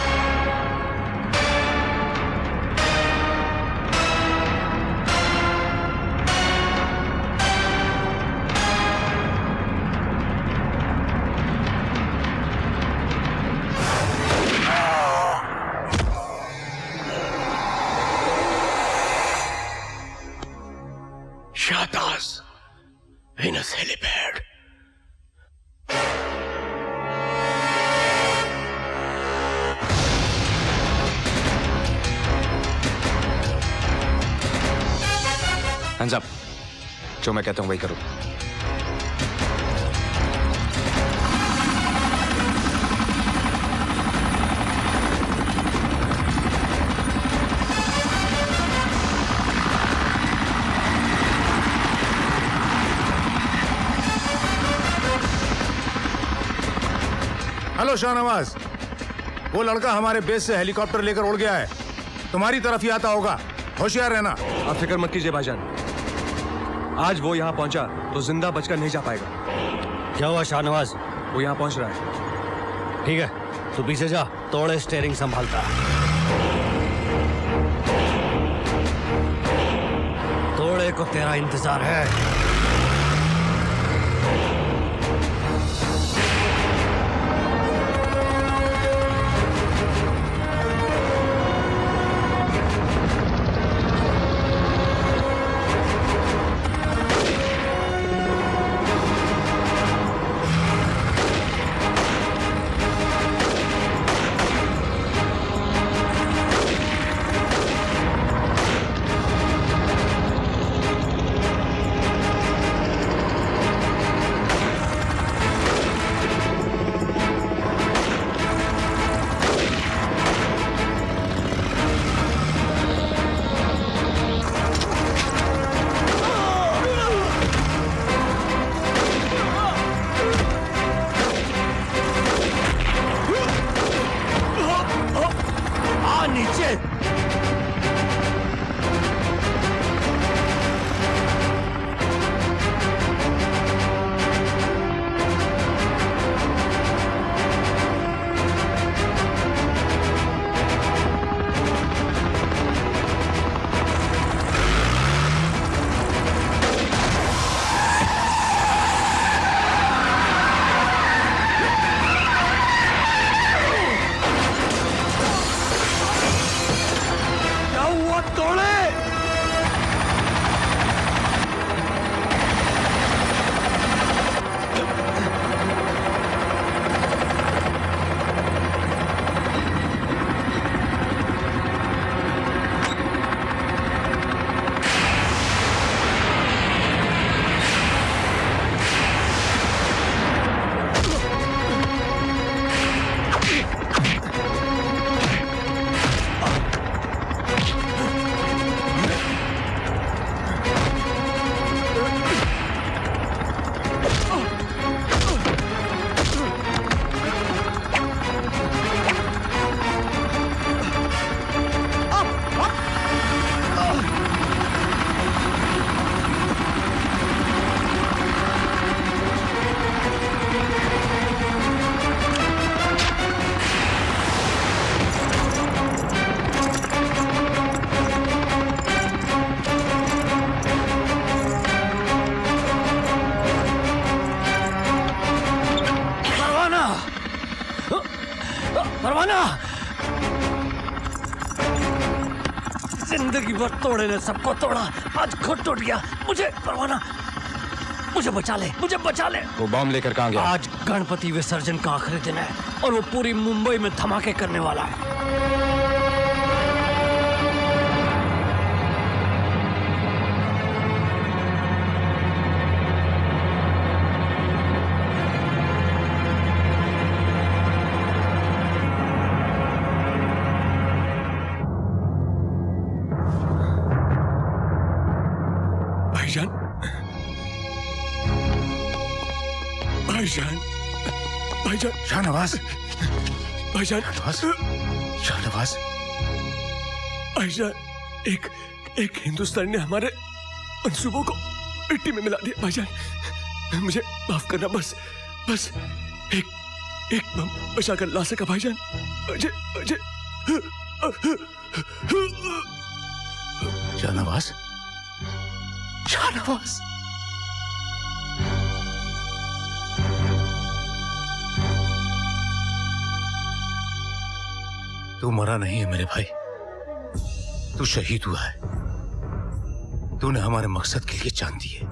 Shahtaj Venus helipad. Hands up. जो मैं कहता हूं वही करो। हेलो शाहनवाज, वो लड़का हमारे बेस से हेलीकॉप्टर लेकर उड़ गया है, तुम्हारी तरफ ही आता होगा, होशियार रहना। आप फिक्र मत कीजिए भाईजान, आज वो यहाँ पहुंचा तो जिंदा बचकर नहीं जा पाएगा। क्या हुआ शाहनवाज? वो यहाँ पहुंच रहा है। ठीक है, तू पीछे जा, तोड़े स्टीयरिंग संभालता। तोड़े को तेरा इंतजार है। परवाना जिंदगी भर तोड़े ने सबको तोड़ा, आज खुद टूट गया। मुझे परवाना, मुझे बचा ले, मुझे बचा ले। वो बॉम्ब लेकर कहाँ गया? आज गणपति विसर्जन का आखिरी दिन है और वो पूरी मुंबई में धमाके करने वाला है। भाईजान, भाईजान, भाईजान, शाहनवाज, भाईजान, शाहनवाज, भाईजान, एक हिंदुस्तानी ने हमारे मंसूबों को मिट्टी में मिला दिया। भाईजान, मुझे माफ करना, बस एक बम बचा कर ला सका भाईजान। मुझे शाहनवाज, शाहनवाज, तू मरा नहीं है मेरे भाई, तू शहीद हुआ है। तूने हमारे मकसद के लिए जान दी है।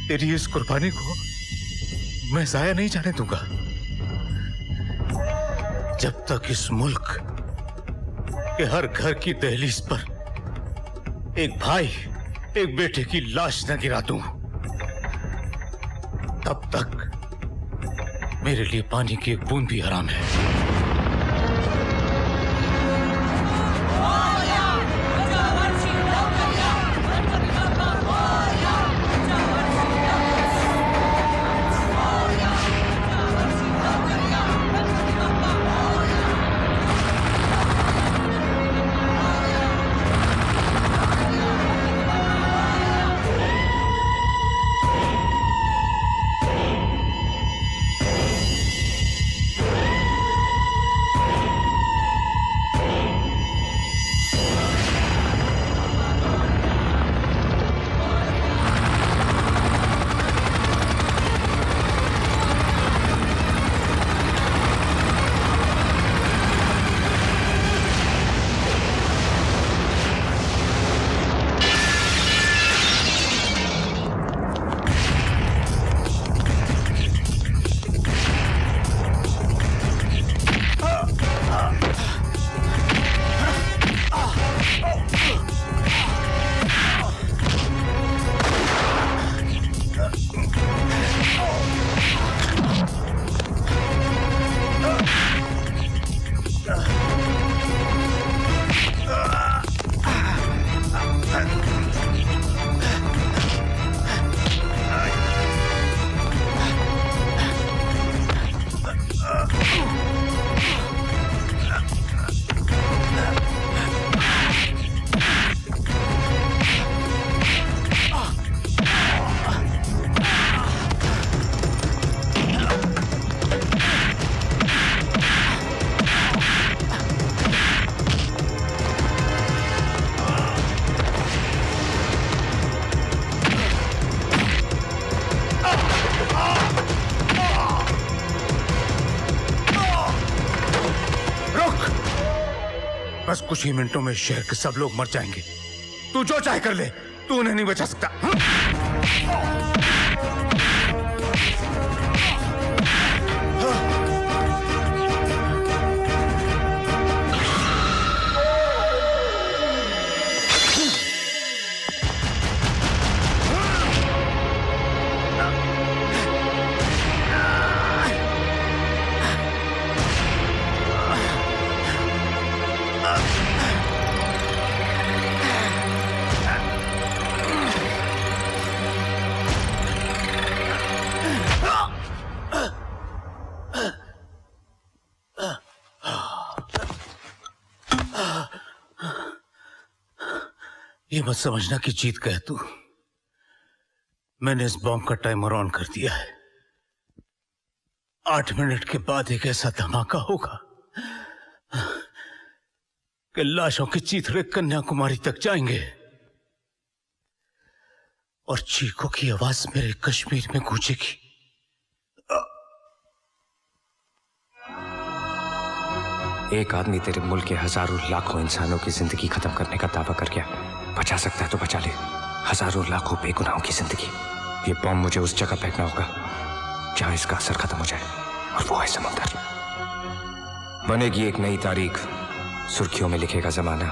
तेरी इस कुर्बानी को मैं जाया नहीं जाने दूंगा। जब तक इस मुल्क के हर घर की दहलीज पर एक भाई एक बेटे की लाश न गिरा दूं, तब तक मेरे लिए पानी की एक बूंद भी हराम है। बस कुछ ही मिनटों में शहर के सब लोग मर जाएंगे। तू जो चाहे कर ले, तू उन्हें नहीं बचा सकता। ये मत समझना कि जीत गया तू। मैंने इस बॉम्ब का टाइमर ऑन कर दिया है। 8 मिनट के बाद एक ऐसा धमाका होगा कि लाशों के चीथड़े कन्याकुमारी तक जाएंगे और चीखों की आवाज मेरे कश्मीर में गूंजेगी। एक आदमी तेरे मुल्क के हजारों लाखों इंसानों की जिंदगी खत्म करने का दावा कर गया। बचा सकता है तो बचा ले हजारों लाखों बेगुनाहों की जिंदगी। ये बॉम्ब मुझे उस जगह फेंकना होगा जहां इसका असर खत्म हो जाए, और वो है समुंदर। बनेगी एक नई तारीख, सुर्खियों में लिखेगा जमाना,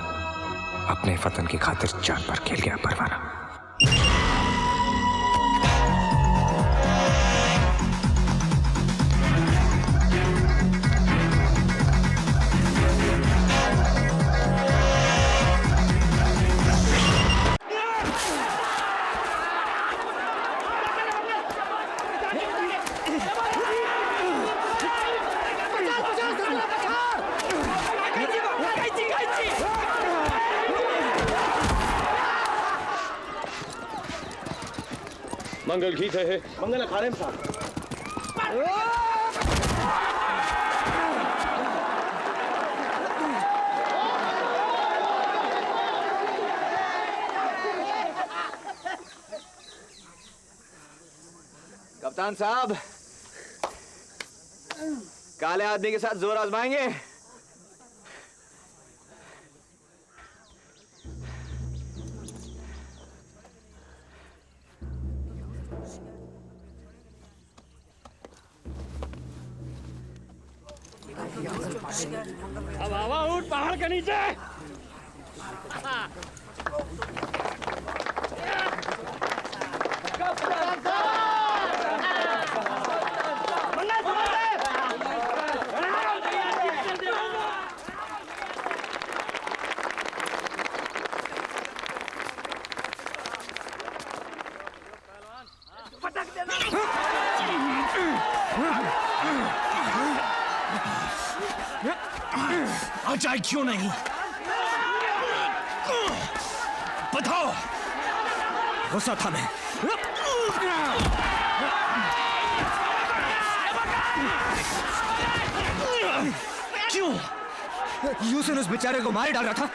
अपने वतन की खातिर जान पर खेल गया परवाना। मंगल गीत है मंगल अखाड़े में साहब। कप्तान साहब, काले आदमी के साथ जोर आजमाएंगे? अब हवा उठ पहाड़ के नीचे। आज आए क्यों नहीं? बताओ। गुस्सा था मैं। क्यों? यूसुफ उस बेचारे को मार डाल रहा था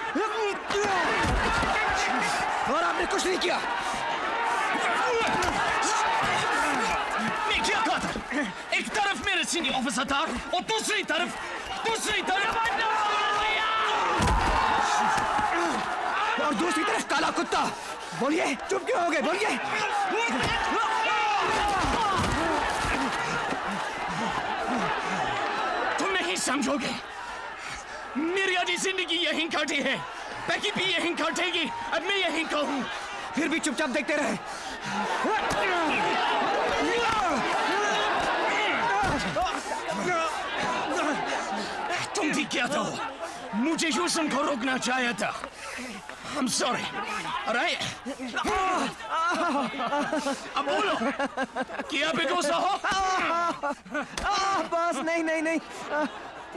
और आपने कुछ नहीं किया। मैं क्या कहा था? एक तरफ मेरे सीनियर ऑफिसर था और दूसरी तरफ और दूसरी तरफ काला कुत्ता। बोलिए, चुप क्यों हो गए? बोलिए। तुम नहीं समझोगे, मेरी आधी जिंदगी यहीं काटी है, बैकी भी यहीं काटेगी, अब मैं यहीं का हूं। फिर भी चुपचाप देखते रहे। तुम भी क्या था? मुझे यूसुफ को रोकना चाहा था। I'm sorry. Alright? अब बोलो, क्या बेगुस्सा हो? बस नहीं।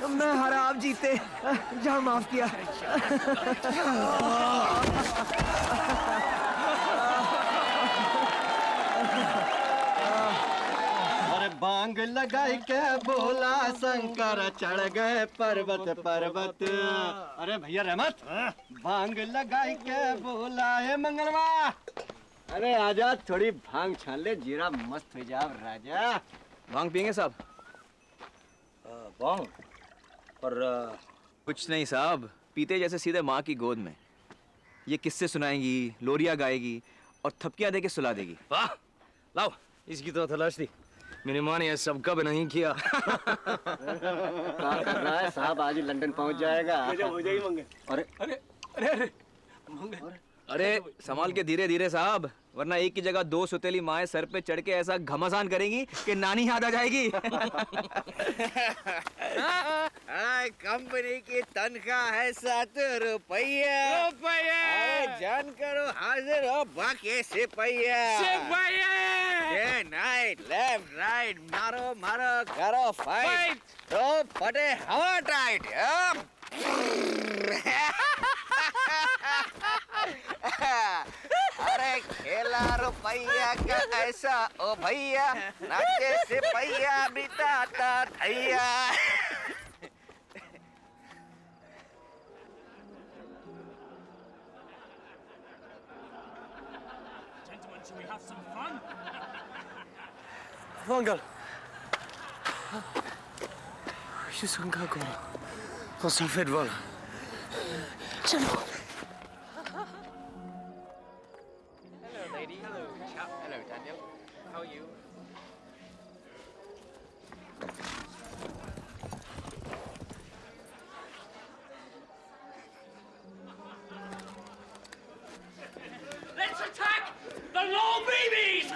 मैं हारा, आप जीते। जहाँ माफ किया। बांग लगाई के बोला शंकर चढ़ गए पर्वत। अरे भैया रहमत, बांग लगाई के बोला है मंगलवा। अरे आजा, थोड़ी भांग छान ले, जीरा मस्त हो जाओ राजा। भांग पियेंगे साहब? भांग? पर कुछ नहीं साहब, पीते जैसे सीधे माँ की गोद में। ये किस्से सुनाएंगी, लोरिया गाएगी और थपकियां दे के सुला देगी। वाह, लाओ इसकी तो तलाश थी। मेरी माँ ने सब कब नहीं किया। क्या कर रहा है साहब? आज ही लंदन पहुंच जाएगा। हो जाएगी मंगे। अरे संभाल के, धीरे धीरे साहब, वरना एक की जगह दो सुतेली माएं सर पे चढ़ के ऐसा घमासान करेंगी कि नानी याद आ जाएगी। कंपनी की तनख्वाह है 7 रुपया। जान करो हाजिर हो बाकी सिपहिया। डे नाइट, लेफ्ट राइट, मारो करो फाइट, तो फटे हवा टाइट। अरे खेला रुपया का ऐसा ओ भैया, नाचे सिपहिया बिताता थैया। मंगल, ये सुनका कौन? वो सफेद वाला। चलो। Hello, lady. Hello, chap. Hello, Daniel. How are you? Let's attack the low babies!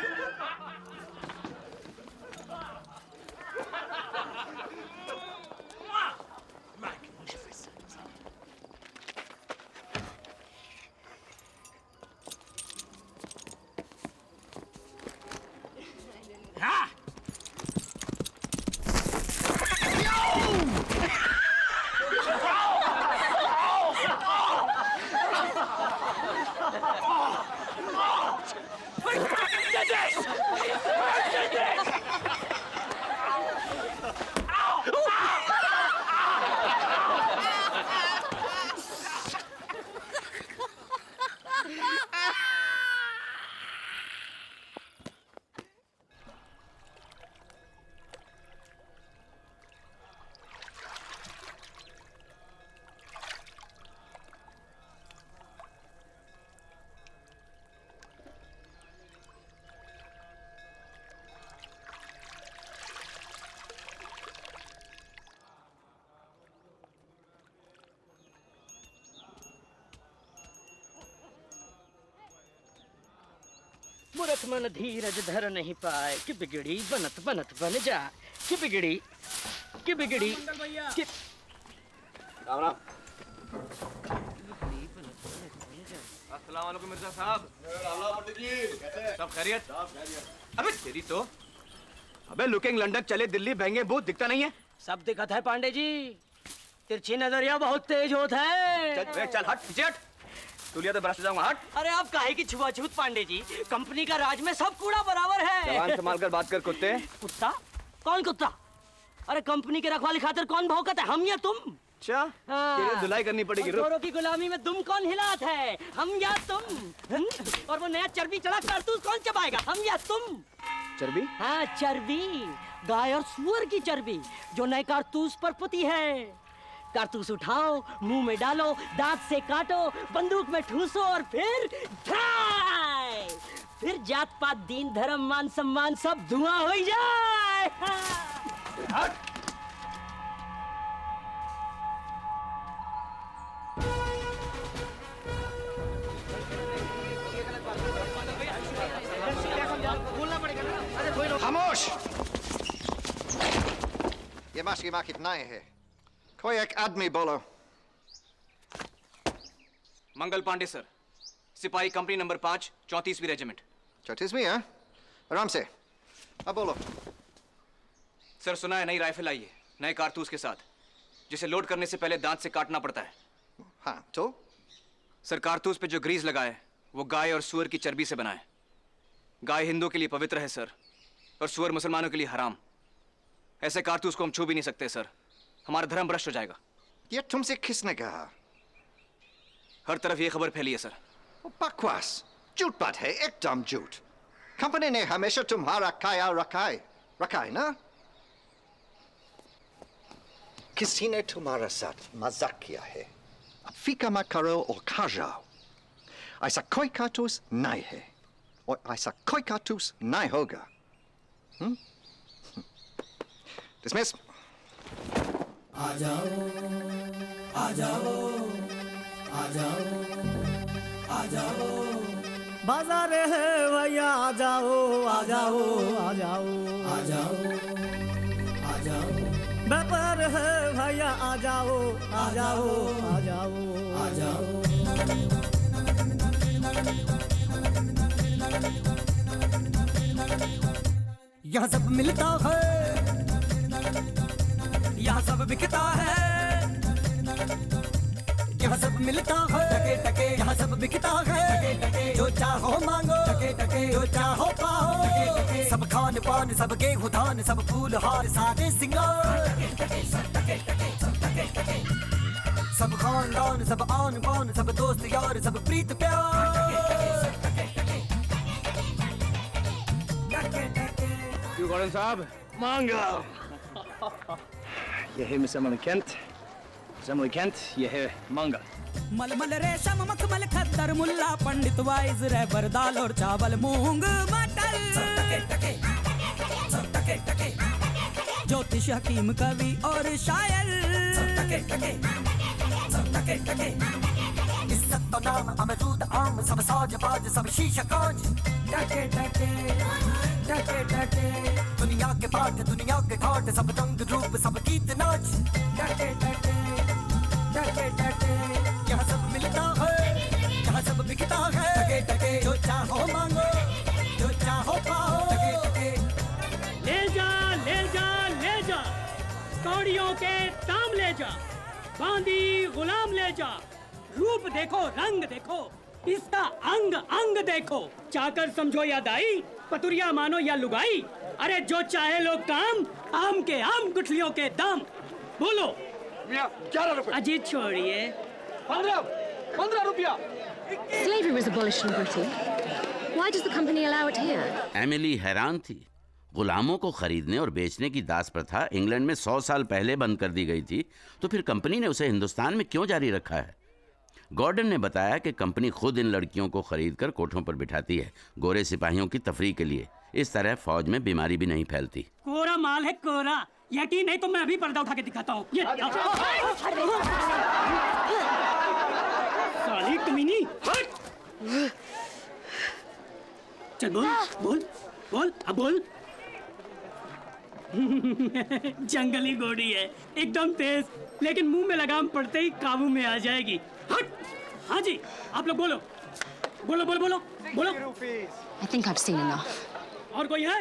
मूर्ख मन धीरज धर नहीं पाए कि बिगड़ी बनत बनत बन जाए कि बिगड़ी कि राम राम। अस्सलाम वालेकुम मिर्जा साहब। सब खैरियत? अबे तेरी तो, अबे लुकिंग लंडन चले दिल्ली बहंगे बूथ दिखता नहीं है। सब दिखत है पांडे जी, तिरछी नजरिया बहुत तेज होता है। चल हट पीछे हट, तू लिया तो बरस जाऊंगा, हट। अरे आप काहे की छुआछूत पांडे जी, कंपनी का राज में सब कूड़ा बराबर है। जवान संभाल कर बात कर कुत्ते। कुत्ता? कौन कुत्ता? अरे कंपनी के रखवाली खातिर कौन भौंकत है, हम या तुम? अच्छा, तेरी धुलाई करनी पड़ेगी। चोरों की गुलामी में दुम कौन हिलात है, हम या तुम? और वो नया चर्बी चढ़ा कारतूस कौन चबाएगा, हम या तुम? चर्बी? हाँ चर्बी, गाय और सुअर की चर्बी जो नए कारतूस पर पुती है। कारतूस उठाओ, मुंह में डालो, दांत से काटो, बंदूक में ठूसो और फिर जात पात दीन धर्म मान सम्मान सब धुआं हो जाए। हट। खामोश! ये मास्की माँ कितना है? कोई एक आदमी बोलो। मंगल पांडे सर, सिपाही कंपनी नंबर 5, 34वीं रेजिमेंट। 34वीं है? आराम से। अब बोलो। सर सुना है नई राइफल आई है, नए कारतूस के साथ, जिसे लोड करने से पहले दांत से काटना पड़ता है। हाँ तो? सर कारतूस पे जो ग्रीस लगा है वो गाय और सुअर की चर्बी से बना है। गाय हिंदुओं के लिए पवित्र है सर, और सुअर मुसलमानों के लिए हराम। ऐसे कारतूस को हम छू भी नहीं सकते सर, हमारा धर्म भ्रष्ट हो जाएगा। ये तुमसे किसने कहा? हर तरफ ये खबर फैली है सर। बकवास, झूठ बात है, एकदम झूठ। कंपनी ने हमेशा तुम्हारा ख्याल रखा है ना? किसी ने तुम्हारे साथ मजाक किया है। अब फीका मत करो और खा जाओ। ऐसा कोई कारतूस नहीं है, और ऐसा कोई कारतूस नहीं होगा। Dismiss. आ जाओ, आ जाओ, आ जाओ, आ जाओ। बाजार है भैया, आ जाओ, आ जाओ, आ जाओ, आ जाओ, आ जाओ। व्यापार है भैया, आ जाओ, आ जाओ, आ जाओ, आ जाओ। यहाँ सब मिलता है, यहाँ सब बिकता है, यहाँ सब मिलता है, टके टके यहाँ सब बिकता है, टके टके जो चाहो मांगो, टके टके जो चाहो पाओ, टके टके सब खान पान, सब गेहूं धान, सब फूल हार सारे सिंगार, सब खानदान, सब आन बान, सब दोस्त यार, सब प्रीत प्यार। गॉर्डन साहब, मांगो। यही मिस्टर मणिकंत, असेंबली कैंट, ये है मांगा। मलमल रेशम मखमल खद्दर मुल्ला पंडित वाइज रहबर दाल और चावल मूंग मटर ज्योतिष हकीम कवि और शायर इज्जत तो नाम अमरूद आम सब साज बाज सब शीशा कांच टके टके टके टके दुनिया के पाठ दुनिया के ठाट सब रंग रूप सब गीत नाच टके टके टके टके यहाँ सब मिलता है यहाँ सब बिकता है टके टके जो चाहो मांगो जो चाहो पाओ टके टके ले जा ले जा ले जा कौड़ियों के दाम ले जा बांदी गुलाम ले जा रूप देखो रंग देखो इसका अंग अंग देखो चाकर समझो या दाई पतुरिया मानो या लुगाई अरे जो चाहे लोग काम आम के आम गुठलियों के दाम बोलो 11 रुपए अजीत छोड़िए 15 रुपया Slavery was abolished in Britain. Why does the company allow it here? Emily हैरान थी। गुलामों को खरीदने और बेचने की दास प्रथा इंग्लैंड में 100 साल पहले बंद कर दी गई थी, तो फिर कंपनी ने उसे हिंदुस्तान में क्यों जारी रखा है? गॉर्डन ने बताया कि कंपनी खुद इन लड़कियों को खरीदकर कोठों पर बिठाती है, गोरे सिपाहियों की तफरीह के लिए। इस तरह फौज में बीमारी भी नहीं फैलती। कोरा माल है कोरा, यकीन नहीं तो मैं अभी पर्दा उठा के दिखाता हूँ। साली कमीनी, चल बोल बोल बोल अब बोल। जंगली घोड़ी है, एकदम तेज, लेकिन मुंह में लगाम पड़ते ही काबू में आ जाएगी। हट! हाँ जी, आप लोग बोलो बोलो बोलो बोलो बोलो। I think I've seen enough. और कोई है?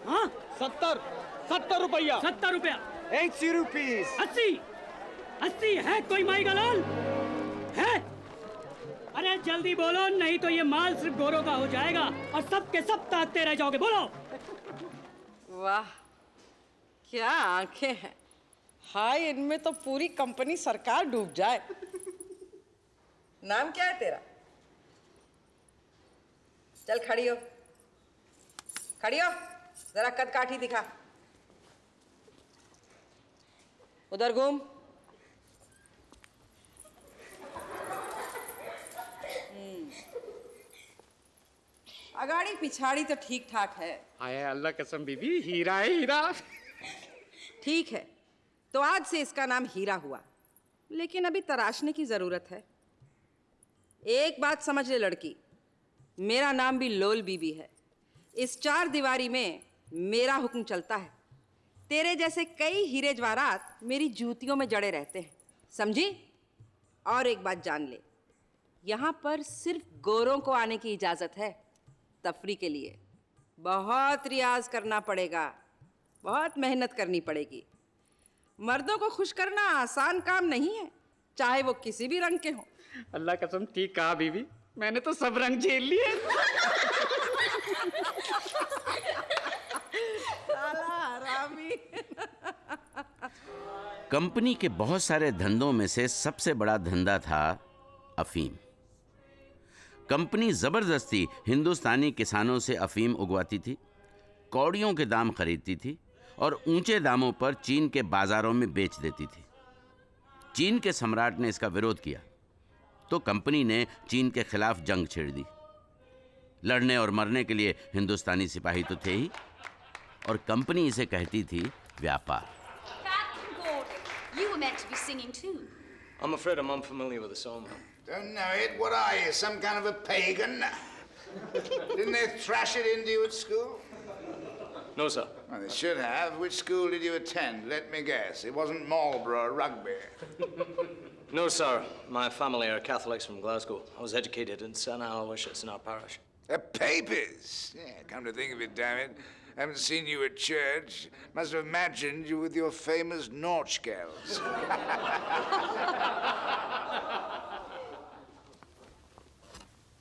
हाँ 70 रुपया 70 रुपया 80 रुपीस 80 है कोई माई का लाल है? अरे जल्दी बोलो नहीं तो ये माल सिर्फ गोरों का हो जाएगा और सब के सब ताकते रह जाओगे। बोलो। वाह क्या आंखें हैं, हाय इनमें तो पूरी कंपनी सरकार डूब जाए। नाम क्या है तेरा? चल खड़ी हो जरा कद काठी दिखा, उधर घूम। अगाड़ी पिछाड़ी तो ठीक ठाक है। आए अल्लाह कसम बीबी, हीरा है हीरा। ठीक है तो आज से इसका नाम हीरा हुआ, लेकिन अभी तराशने की जरूरत है। एक बात समझ ले लड़की, मेरा नाम भी लोल बीबी है। इस 4 दीवारी में मेरा हुक्म चलता है। तेरे जैसे कई हीरे जवाहरात मेरी जूतियों में जड़े रहते हैं, समझी? और एक बात जान ले, यहाँ पर सिर्फ गोरों को आने की इजाज़त है, तफरी के लिए। बहुत रियाज करना पड़ेगा, बहुत मेहनत करनी पड़ेगी। मर्दों को खुश करना आसान काम नहीं है, चाहे वो किसी भी रंग के हों। अल्लाह कसम ठीक कहा बीबी, मैंने तो सब रंग झेल लिए। कंपनी के बहुत सारे धंधों में से सबसे बड़ा धंधा था अफीम। कंपनी जबरदस्ती हिंदुस्तानी किसानों से अफीम उगवाती थी, कौड़ियों के दाम खरीदती थी और ऊंचे दामों पर चीन के बाजारों में बेच देती थी। चीन के सम्राट ने इसका विरोध किया तो कंपनी ने चीन के खिलाफ जंग छेड़ दी। लड़ने और मरने के लिए हिंदुस्तानी सिपाही तो थे ही, और कंपनी इसे कहती थी व्यापार। You were meant to be singing too. I'm afraid I'm unfamiliar with the song. Don't know it. What are you, some kind of a pagan? Didn't they thrash it into you at school? No, sir. Well, they should have. Which school did you attend? Let me guess. It wasn't Marlborough Rugby. No, sir. My family are Catholics from Glasgow. I was educated in St. Aloysius in our parish. Papists? Yeah, come to think of it, damn it. Haven't seen you at church. Must have imagined you with your famous Nautch-gals.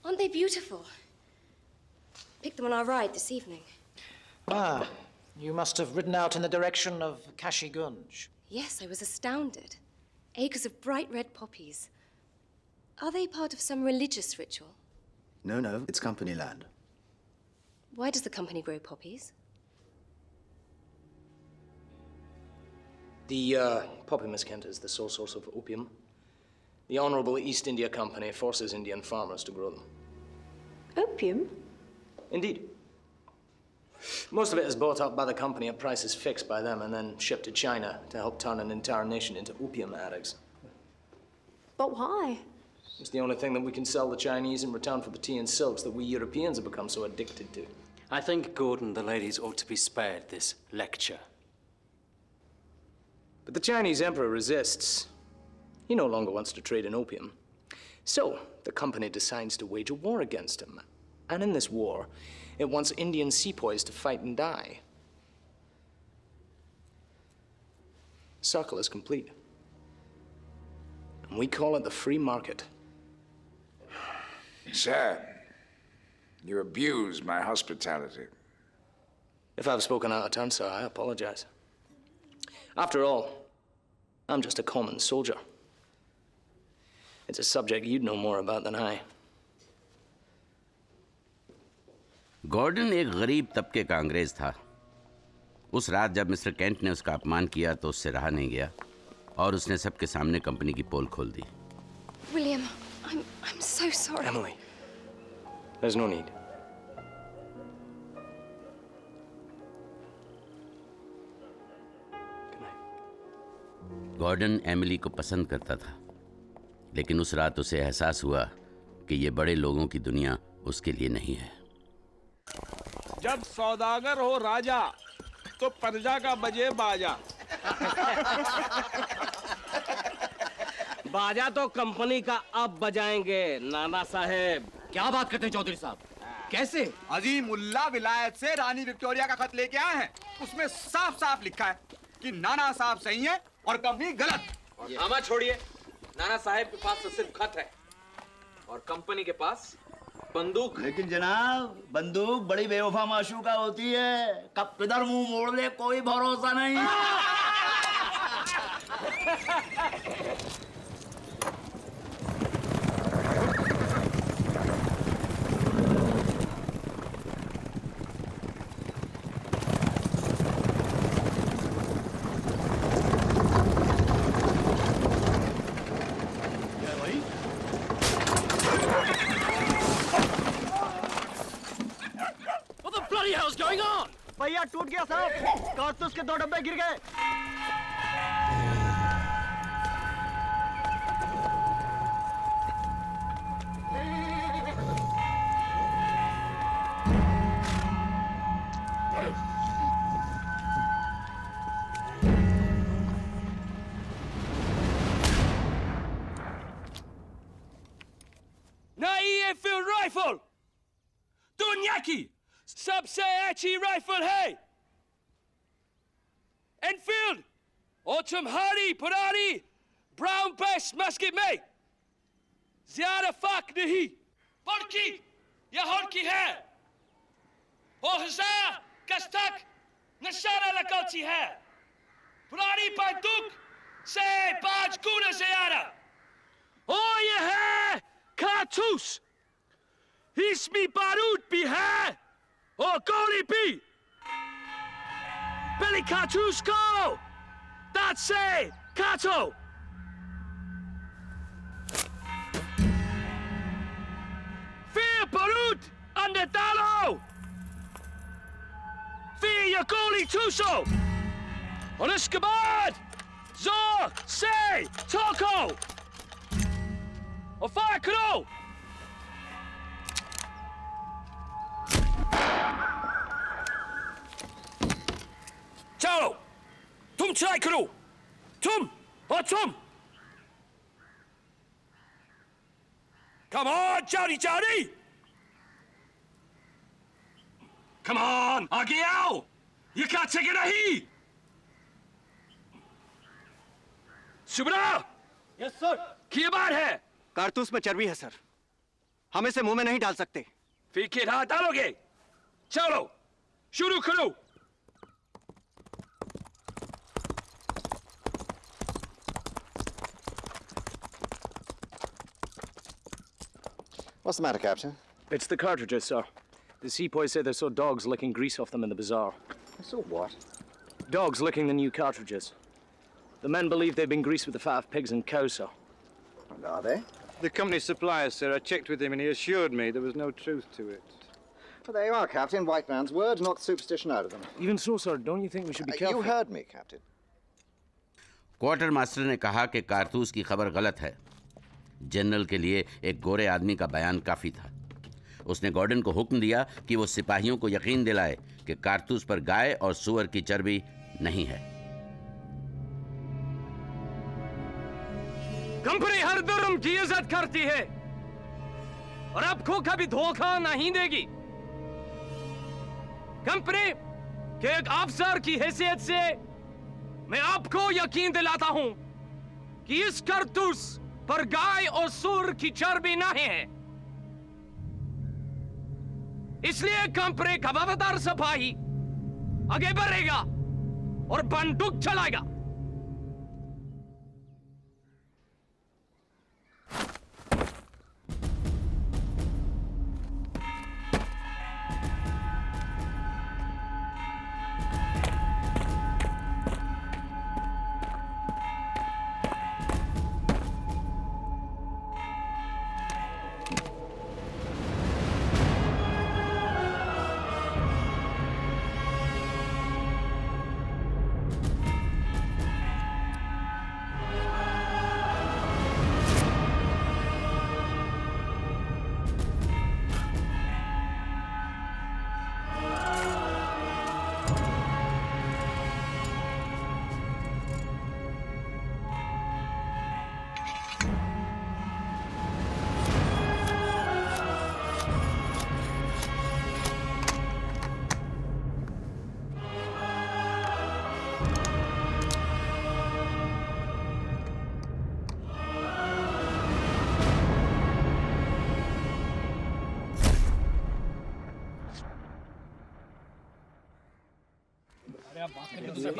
Aren't they beautiful? Picked them on our ride this evening. Ah, you must have ridden out in the direction of Kashi Gunj. Yes, I was astounded. Acres of bright red poppies. Are they part of some religious ritual? No, it's company land. Why does the company grow poppies? The poppy miscent is the sole source of opium. The Honorable East India Company forces Indian farmers to grow them. Opium? Indeed. Most of it is bought up by the company at prices fixed by them and then shipped to China to help turn an entire nation into opium addicts. But why? It's the only thing that we can sell the Chinese in return for the tea and silks that we Europeans have become so addicted to. I think, Gordon, the ladies ought to be spared this lecture. But the Chinese emperor resists. He no longer wants to trade in opium. So, the company decides to wage a war against him. And in this war, it wants Indian sepoys to fight and die. The circle is complete. And we call it the free market. Sir, you abuse my hospitality. If I've spoken out of turn, sir, I apologize. After all, I'm just a common soldier. It's a subject you'd know more about than I. Gordon एक गरीब तबके का अंग्रेज था। उस रात जब mister Kent ने उसका अपमान किया तो उससे रहा नहीं गया और उसने सबके सामने कंपनी की पोल खोल दी। William, I'm so sorry. Emily, there's no need. Gordon Emily को पसंद करता था, लेकिन उस रात उसे एहसास हुआ कि ये बड़े लोगों की दुनिया उसके लिए नहीं है। जब सौदागर हो राजा तो प्रजा का बजे बाजा। बाजा तो कंपनी का अब बजाएंगे नाना साहेब। क्या बात करते हैं चौधरी साहब? कैसे? अजीमुल्लाह विलायत से रानी विक्टोरिया का खत लेके आए हैं। उसमें साफ साफ लिखा है कि नाना साहब सही है और कंपनी गलत। हमें छोड़िए, नाना साहब के पास तो सिर्फ खत है और कंपनी के पास बंदूक। लेकिन जनाब, बंदूक बड़ी बेवफा माशूका होती है, कब किधर मुंह मोड़ ले कोई भरोसा नहीं। भैया टूट गया साहब, कारतूस के 2 डब्बे गिर गए। नई एनफील्ड राइफल दुनिया की सबसे अच्छी राइफल है एनफील्ड, और तुम्हारी पुरानी ब्राउन बेस मस्केट में ज्यादा फर्क नहीं, बल्कि यह हल्की है और 1000 गज तक निशाना लगाती है। पुरानी बंदूक से 5 गुना ज्यादा। और यह है कारतूस, इसमें बारूद भी है और गोली भी। Billy कारतूस को दांत से काटो। फिर बारूद अंदर डालो, फिर ये गोली ठूसो और इसके बाद जोर से ठोको और फायर करो। चलो, तुम ट्राई करो, तुम और तुम। Come on, Johnny, Johnny! Come on, आगे आओ, ये काटेगा नहीं। सुब्रा, यस सर, क्या बात है? कारतूस में चर्बी है सर, हम इसे मुंह में नहीं डाल सकते। फिर किधर हाथ डालोगे? चलो, शुरू करो। What's the matter, Captain? It's the cartridges, sir. The sepoys say they saw dogs licking grease off them in the bazaar. So what? Dogs licking the new cartridges. The men believe they've been greased with the fat of pigs and cows, sir. And are they? The company supplier, sir, I checked with him and he assured me there was no truth to it. Well, there you are, Captain. White man's words, knock superstition out of them. Even so, sir, don't you think we should be careful? You heard me, Captain. Quarter master ने कहा कि कारतूस की खबर गलत है। General के लिए एक गोरे आदमी का बयान काफी था। उसने गॉर्डन को हुक्म दिया कि वो सिपाहियों को यकीन दिलाए कि कारतूस पर गाय और सूअर की चर्बी नहीं है। कंपनी हर धर्म की इज्जत करती है और आपको कभी धोखा नहीं देगी। कंपनी के एक अफसर की हैसियत से मैं आपको यकीन दिलाता हूं कि इस कारतूस पर गाय और सूअर की चर्बी नहीं है। इसलिए कंपनी का वफादार सिपाही आगे बढ़ेगा और बंदूक चलाएगा।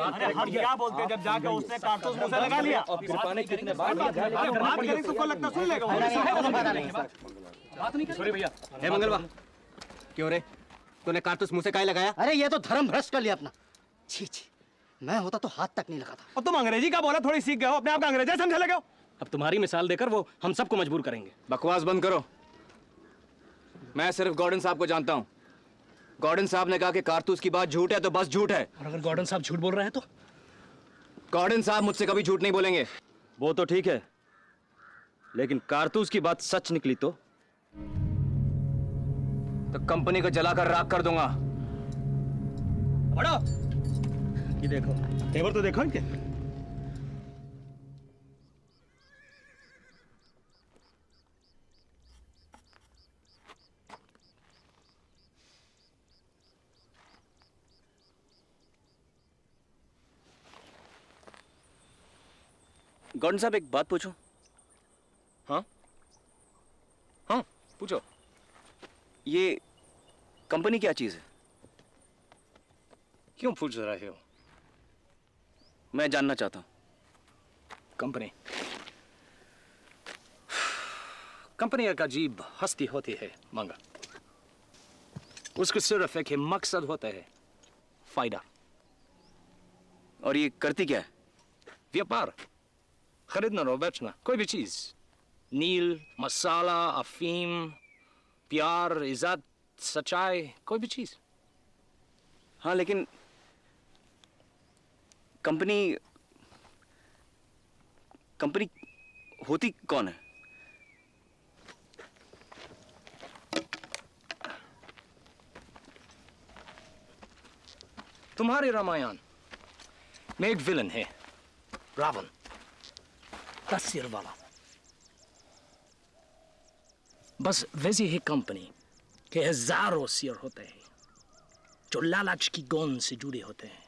अरे हम क्या बोलते जब जाकर उसने कारतूस मुंह से लगा लिया और फिर पानी कितने बार बात करें तो को लगता सुन लेगा बात नहीं सॉरी भैया। हे मंगलवा, क्यों रे तूने कारतूस मुंह से काहे लगाया? अरे ये तो धर्म भ्रष्ट कर लिया अपना। छी छी, मैं होता तो हाथ तक नहीं लगाता। और तुम अंग्रेजी का बोला थोड़ी सीख गए हो, अपने आप का अंग्रेजी समझने लगे हो। अब तुम्हारी मिसाल देकर वो हम सबको मजबूर करेंगे। बकवास बंद करो। मैं सिर्फ गॉर्डन साहब को जानता हूँ। गॉर्डन साहब ने कहा कि कारतूस की बात झूठ है तो बस झूठ है। और अगर गॉर्डन साहब झूठ बोल रहे हैं तो? गॉर्डन साहब मुझसे कभी झूठ नहीं बोलेंगे। वो तो ठीक है, लेकिन कारतूस की बात सच निकली तो कंपनी को जलाकर राख कर दूंगा। बड़ो ये देखो, तेवर तो देखो इनके। गॉर्डन साहब एक बात पूछूं? हाँ हाँ पूछो। ये कंपनी क्या चीज है? क्यों पूछ रहे हो? मैं जानना चाहता हूं। कंपनी कंपनी एक अजीब हस्ती होती है मंगा। उसको सिर्फ एक ही मकसद होता है, फायदा। और ये करती क्या है? व्यापार, खरीदना और बेचना, कोई भी चीज। नील, मसाला, अफीम, प्यार, इज्जत, सच्चाई, कोई भी चीज। हाँ लेकिन कंपनी होती कौन है? तुम्हारे रामायण में एक विलन है, रावण, 10 सिर वाला। बस वैसी ही कंपनी के हजारों सिर होते हैं जो लालच की गोंद से जुड़े होते हैं।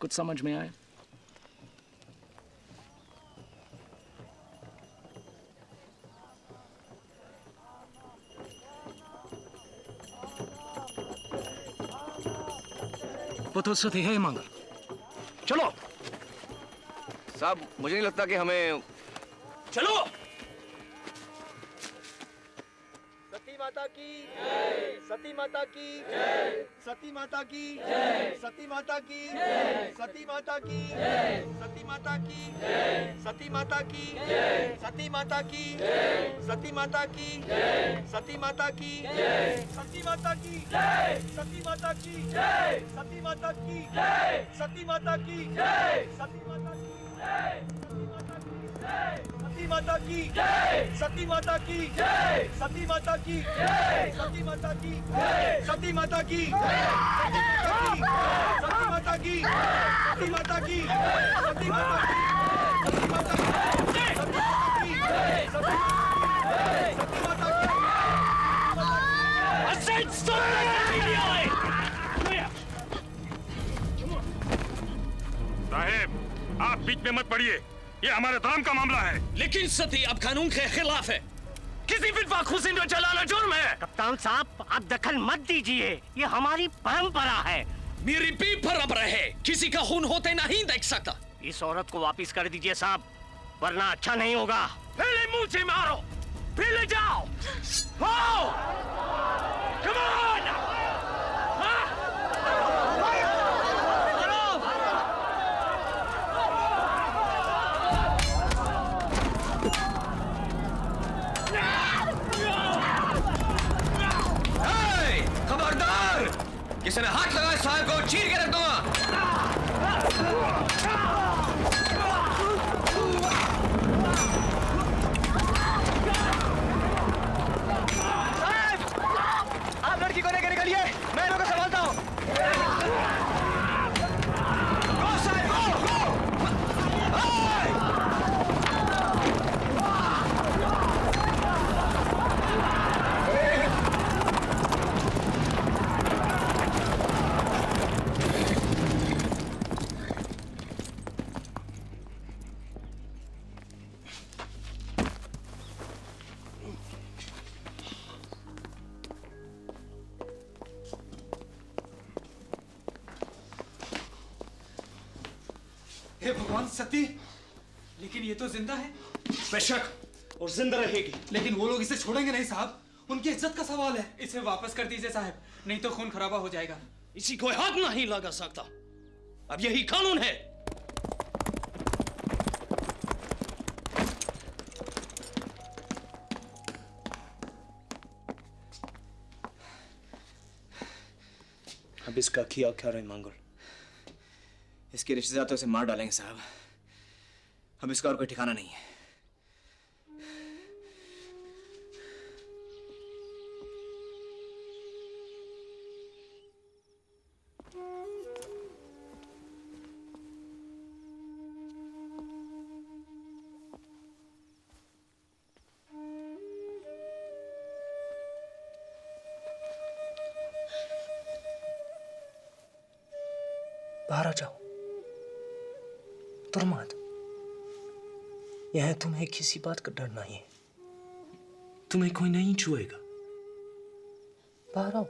कुछ समझ में आए? वो तो सही है मंगल। चलो साहब, मुझे नहीं लगता कि हमें। चलो। सती माता की जय, सती माता की जय, सती माता की जय, सती माता की जय, सती माता की जय, सती माता की जय, सती माता की जय, सती माता की जय, सती माता की जय, सती माता की जय, सती माता की जय, सती माता की जय, सती माता की जय, सती माता की जय, सती माता की जय, सती माता की जय, सती माता की जय, सती माता की जय, सती माता की जय, सती माता की जय, सती माता की सती माता की सती माता साहेब, आप बीच में मत पड़िए, ये हमारे धर्म का मामला है। लेकिन सती अब कानून के खिलाफ है। किसी विधवा खुशी को जलाना जुर्म है। कप्तान साहब, आप दखल मत दीजिए, ये हमारी परंपरा है। मेरी भी परंपरा है, किसी का खून होते नहीं देख सकता। इस औरत को वापिस कर दीजिए साहब, वरना अच्छा नहीं होगा। पहले मुंह से मारो, फिर ले जाओ। आओ, come on! खबरदार! किसी ने हाथ लगाया साहब को चीर के रख दूंगा। साहब, आप लड़की को लेकर निकलिए, मैं लोगों को संभालता हूँ। गो साहब, गो, हे भगवान, सती! लेकिन ये तो जिंदा है। बेशक, और जिंदा रहेगी। लेकिन वो लोग इसे छोड़ेंगे नहीं साहब, उनकी इज्जत का सवाल है। इसे वापस कर दीजिए साहब, नहीं तो खून खराबा हो जाएगा। इसी कोई हाथ नहीं लगा सकता, अब यही कानून है। अब इसका क्या करें मंगल? इसके रिश्तेदार तो इसे मार डालेंगे साहब। अब इसका और कोई ठिकाना नहीं है। बाहर आ जाओ, तुम मत। यह तुम्हें किसी बात का डर नहीं है, तुम्हें कोई नहीं छुएगा। बाहर आओ।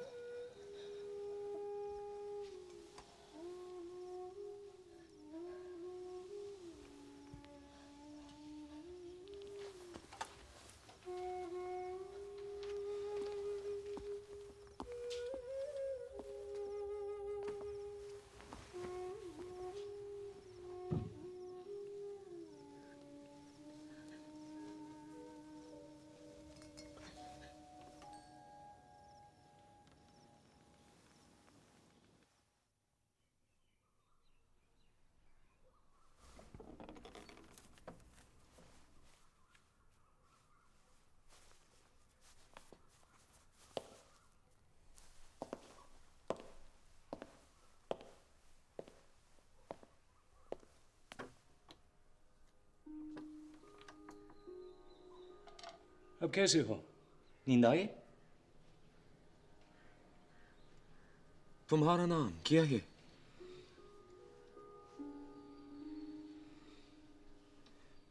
अब कैसे हो? नींद आई? तुम्हारा नाम क्या है?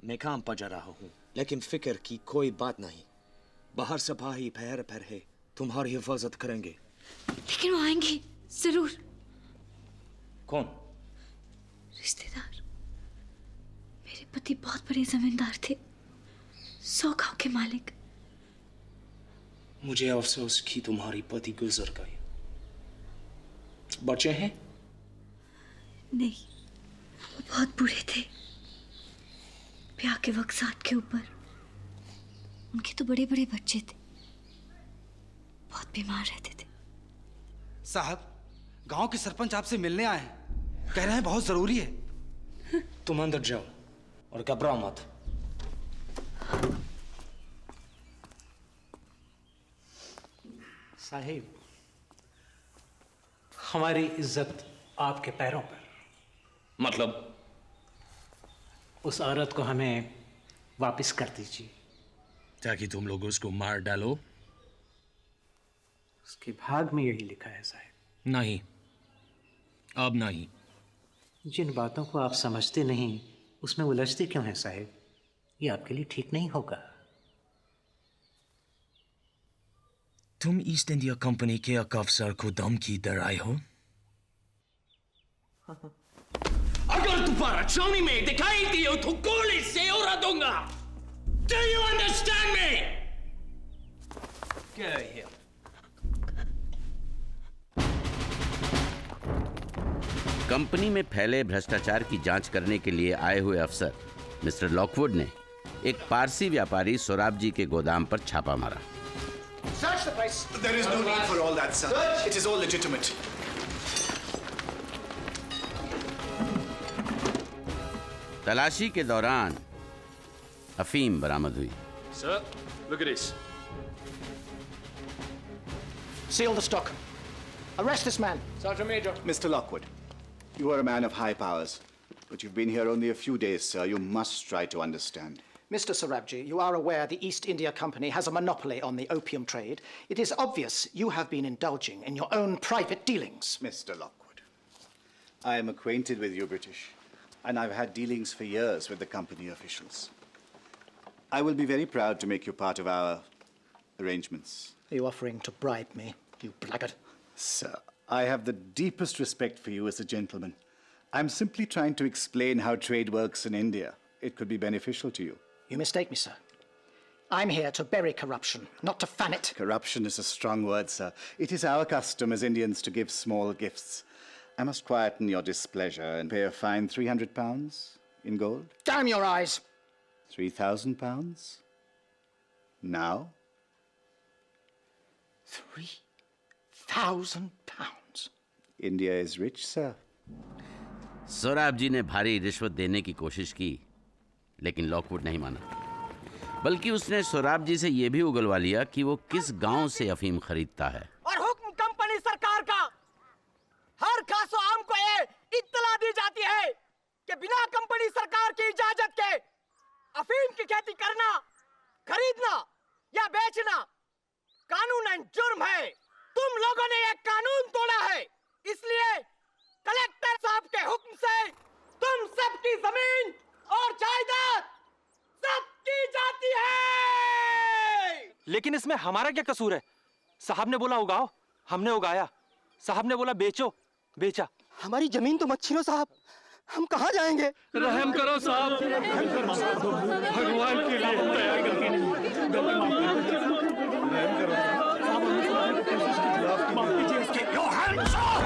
मैं काम पर जा रहा हूँ, लेकिन फिक्र की कोई बात नहीं। बाहर सिपाही पैर पर है, तुम्हारी हिफाजत करेंगे। लेकिन वो आएंगे जरूर। कौन? रिश्तेदार। मेरे पति बहुत बड़े जमींदार थे, 100 गांव के मालिक। मुझे अफसोस कि तुम्हारी पति गुजर गए। बच्चे हैं? नहीं, वो बहुत बुरे थे। ब्याह के वक्त 60 के ऊपर। उनके तो बड़े बड़े बच्चे थे, बहुत बीमार रहते थे। साहब, गांव के सरपंच आपसे मिलने आए हैं। कह रहे हैं बहुत जरूरी है। तुम अंदर जाओ और घबराओ मत। साहिब, हमारी इज्जत आपके पैरों पर। मतलब? उस औरत को हमें वापस कर दीजिए, ताकि तुम लोग उसको मार डालो। उसके भाग में यही लिखा है साहिब। नहीं, अब नहीं। जिन बातों को आप समझते नहीं उसमें उलझते क्यों हैं साहिब? ये आपके लिए ठीक नहीं होगा। तुम ईस्ट इंडिया कंपनी के एक अफसर को धमकी दे रहे हो? अगर दोबारा चौनी में दिखाई दियो तो गोली से उड़ा दूंगा। Do you understand me? Get out of here. Company में फैले भ्रष्टाचार की जांच करने के लिए आए हुए अफसर मिस्टर लॉकवुड ने एक पारसी व्यापारी सोराब जी के गोदाम पर छापा मारा। Search the place. There is no need for all that, sir. It is all legitimate. तलाशी के दौरान अफीम बरामद हुई। Sir, look at this. Seal the stock. Arrest this man. Sergeant Major. Mr. Lockwood, you are a man of high powers, but you've been here only a few days, sir. You must try to understand. Mr. Sarabji, you are aware the East India Company has a monopoly on the opium trade. It is obvious you have been indulging in your own private dealings. Mr. Lockwood, I am acquainted with you British, and I've had dealings for years with the company officials. I will be very proud to make you part of our arrangements. Are you offering to bribe me, you blackguard? Sir, I have the deepest respect for you as a gentleman. I'm simply trying to explain how trade works in India. It could be beneficial to you. You mistake me, sir. I'm here to bury corruption, not to fan it. Corruption is a strong word, sir. It is our custom as Indians to give small gifts. I must quieten your displeasure and pay a fine £300 in gold. Damn your eyes! £3,000? Now? £3,000? India is rich, sir. Sorab जी ने भारी रिश्वत देने की कोशिश की, लेकिन Lockwood नहीं माना। बल्कि उसने सोराब जी से यह भी उगलवा लिया कि वो किस गांव से अफीम खरीदता है। और हुक्म कंपनी सरकार का हर खासो आम को ये इत्तला दी जाती है कि बिना कंपनी सरकार की इजाजत के अफीम की खेती करना, खरीदना या बेचना कानूनन जुर्म है। तुम लोगों ने एक कानून तोड़ा है, इसलिए कलेक्टर साहब के हुक्म से तुम सबकी जमीन और जायदाद सबकी जाती है। लेकिन इसमें हमारा क्या कसूर है? साहब ने बोला उगाओ, हमने उगाया। साहब ने बोला बेचो, बेचा। हमारी जमीन तो मत छीनो साहब, हम कहाँ जाएंगे? रहम करो साहब, भगवान के लिए दया करके Keep your hands off!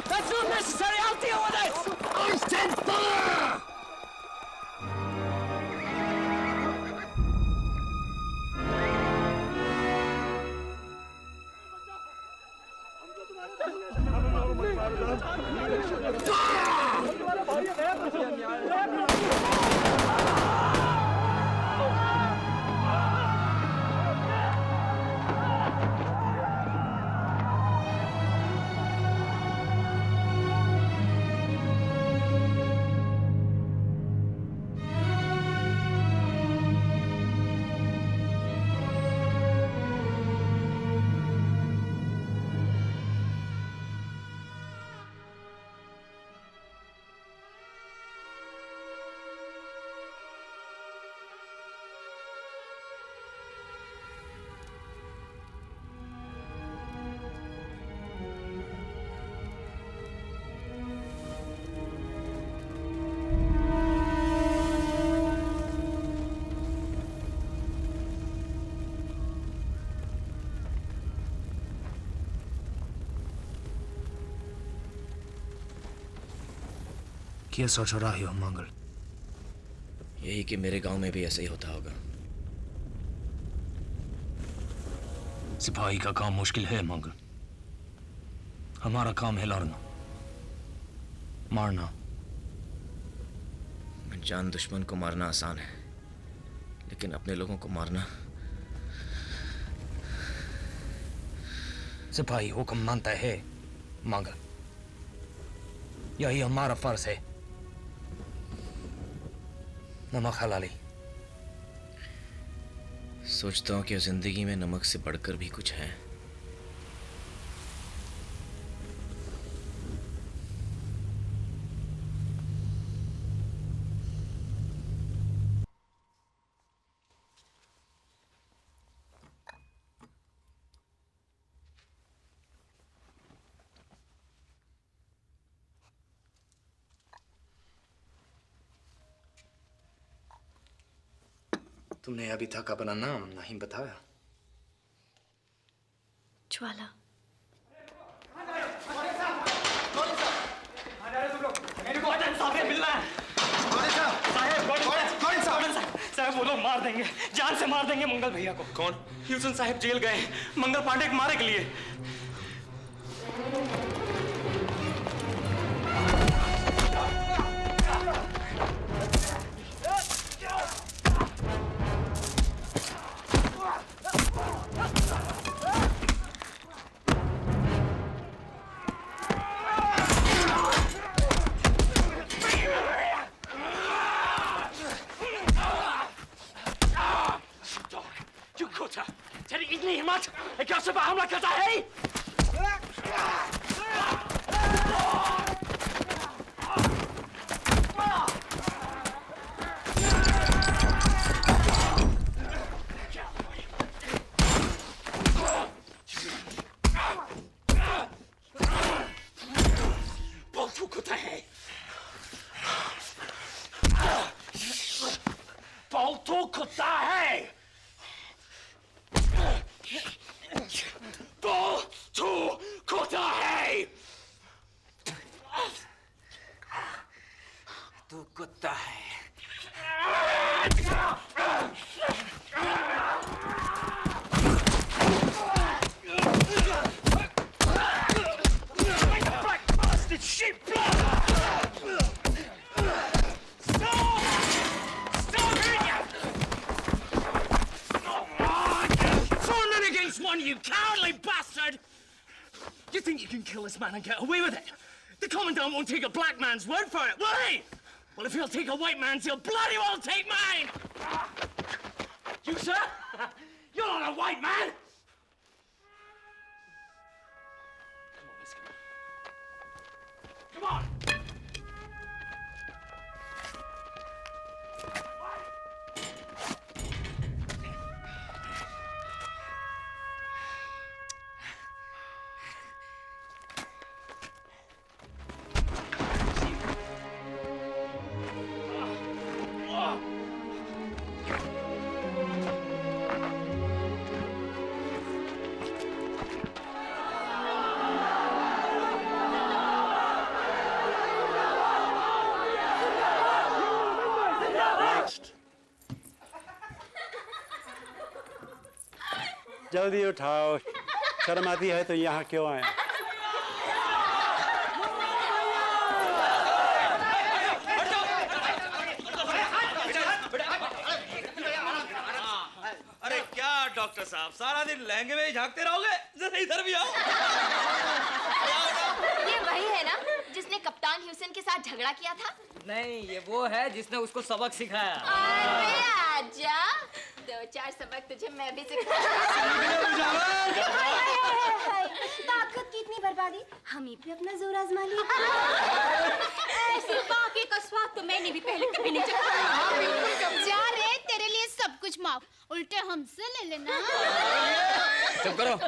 That's not necessary. I'll deal with it. I said fire! क्या सोच रहे हो मंगल? यही कि मेरे गांव में भी ऐसा ही होता होगा। सिपाही का काम मुश्किल है मंगल। हमारा काम है लड़ना, मारना। जान दुश्मन को मारना आसान है, लेकिन अपने लोगों को मारना। सिपाही हुक्म मानता है मंगल, यही हमारा फर्ज है। नमक हलाली। सोचता हूं कि जिंदगी में नमक से बढ़कर भी कुछ है। तुमने अभी तक अपना नाम नहीं बताया। ज्वाला। साहब वो लोग मार देंगे, जान से मार देंगे मंगल भैया को। कौन? ह्यूसन साहब जेल गए मंगल पांडे को मारने के लिए। तेरी इतनी हिम्मत कैसे पर हमला करता है? बहुत कुत्ता है, बहुत कुत्ता है। तू कुत्ता है, तू कुत्ता है। One, you cowardly bastard! You think you can kill this man and get away with it? The commandant won't take a black man's word for it, will he? Well, if he'll take a white man's, he'll bloody well take mine! You, sir? You're not a white man! Come on, let's go. Come on! जल्दी उठाओ, शर्म आती है तो यहाँ क्यों आए? अरे क्या डॉक्टर साहब, सारा दिन लहंगे में ही झांकते रहोगे? जरा इधर भी आओ। ये वही है ना जिसने कप्तान ह्यूसन के साथ झगड़ा किया था? नहीं, ये वो है जिसने उसको सबक सिखाया। अरे आजा, 2-4 सबक तुझे मैं भी सिखाऊंगा। ताकत की इतनी बर्बादी, हम ही पे अपना जोर आजमा लिया। ऐसे बाकी का स्वाद तो मैंने भी पहले कभी नहीं चखा। जा रे, तेरे लिए सब कुछ माफ, उल्टे हमसे ले लेना। चुप करो,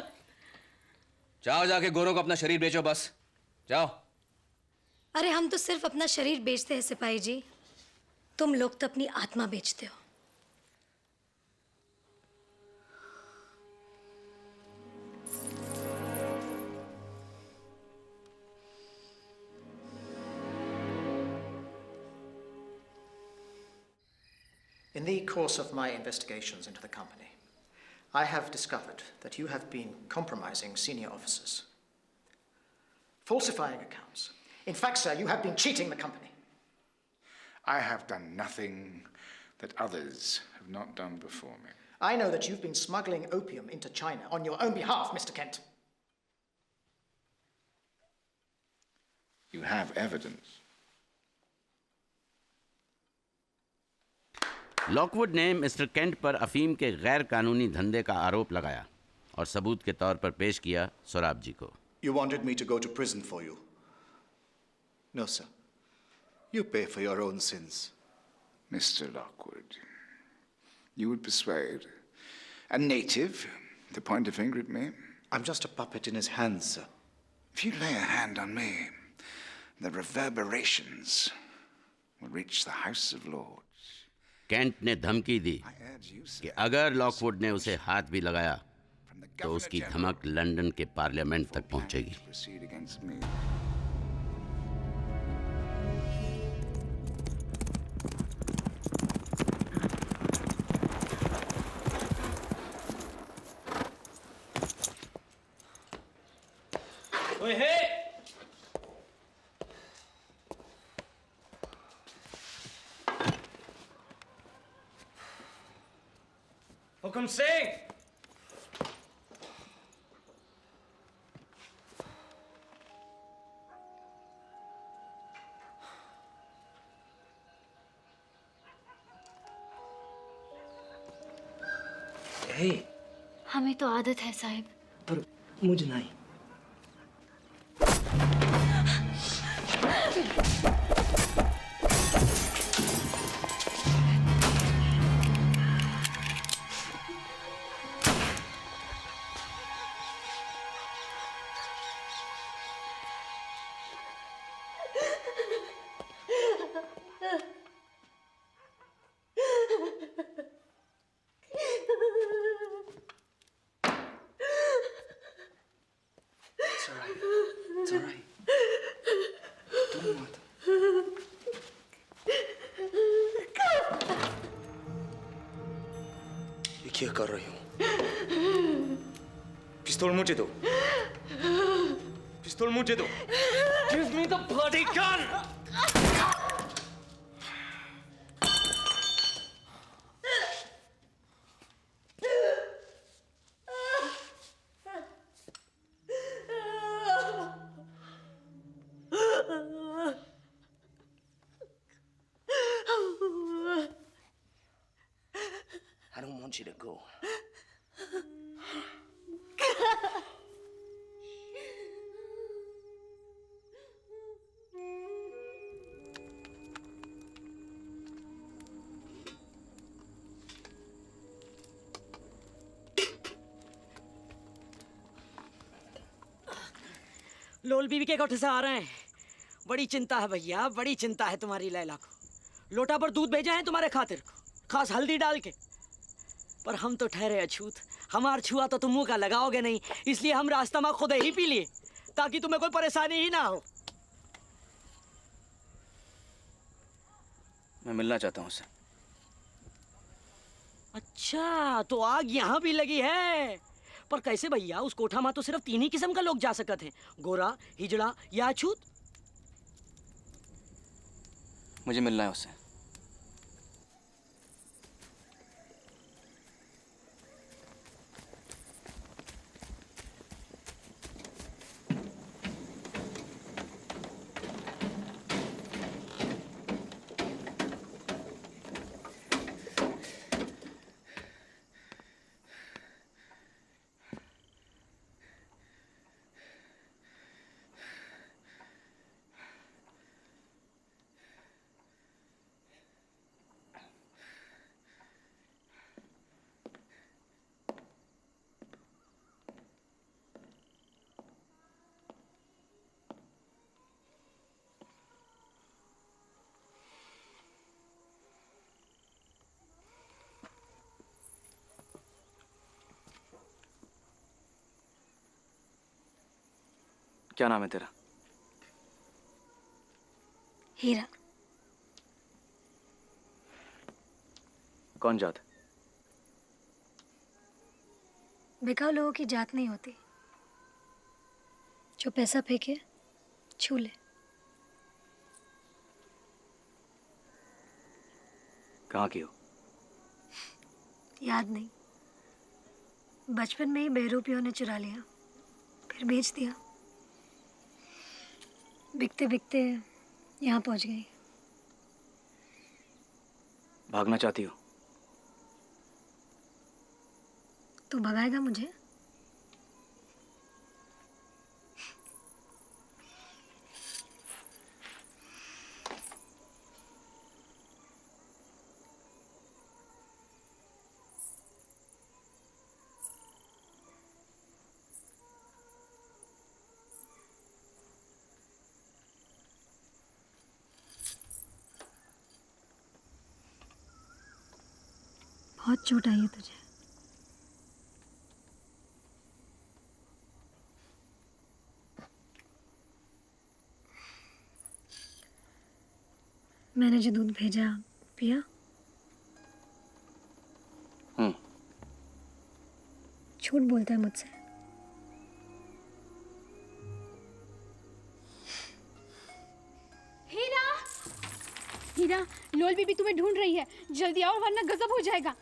जाओ जाके गोरों को अपना शरीर बेचो, बस जाओ। अरे हम तो सिर्फ अपना शरीर बेचते हैं सिपाही जी, तुम लोग तो अपनी आत्मा बेचते हो। In the course of my investigations into the company, I have discovered that you have been compromising senior officers, falsifying accounts. In fact, sir, you have been cheating the company. I have done nothing that others have not done before me. I know that you've been smuggling opium into China on your own behalf, Mr. Kent. You have evidence. Lockwood ने mister Kent पर अफीम के गैर कानूनी धंधे का आरोप लगाया और सबूत के तौर पर पेश किया सोराब जी को। You wanted me to go to prison for you. No, sir. You pay for your own sins. Mr. Lockwood, you would persuade a native to point a finger at me? I'm just a puppet in his hands, sir. If you lay a hand on me, the reverberations will reach the House of Lords. Kent ने धमकी दी कि अगर Lockwood ने उसे हाथ भी लगाया तो उसकी धमक लंदन के पार्लियामेंट तक पहुंचेगी। ओए हे! हुकुम सिंह! हे, हमें तो आदत है साहिब। पर मुझे नहीं। It's all right. Don't move. ये क्या कर रही हो? पिस्तौल मुझे दो। पिस्तौल मुझे दो। Give me the bloody gun! I don't want you to go. लोल बीवी के कोठे से आ रहे हैं। बड़ी चिंता है भैया, बड़ी चिंता है तुम्हारी लैला को। लोटा पर दूध भेजा है तुम्हारे खातिर को, खास हल्दी डाल के। पर हम तो ठहरे अछूत, हमार छुआ तो तुम मुंह का लगाओगे नहीं, इसलिए हम रास्ता में खुद ही पी लिए ताकि तुम्हें कोई परेशानी ही ना हो। मैं मिलना चाहता हूँ उससे। अच्छा, तो आग यहाँ भी लगी है। पर कैसे भैया? उस कोठा में तो सिर्फ 3 ही किस्म का लोग जा सकते हैं, गोरा, हिजड़ा या अछूत। मुझे मिलना है उससे। क्या नाम है तेरा? हीरा। कौन जात? बेकार लोगों की जात नहीं होती। जो पैसा फेंके छू ले। कहाँ की हो? याद नहीं। बचपन में ही बहरूपियों ने चुरा लिया, फिर बेच दिया। बिकते बिकते यहाँ पहुँच गई। भागना चाहती हो? तू भगाएगा मुझे? बहुत चोट आई है तुझे। मैंने जो दूध भेजा पिया? झूठ बोलता है मुझसे। हीरा, लोल बीबी तुम्हें ढूंढ रही है, जल्दी आओ वरना गजब हो जाएगा।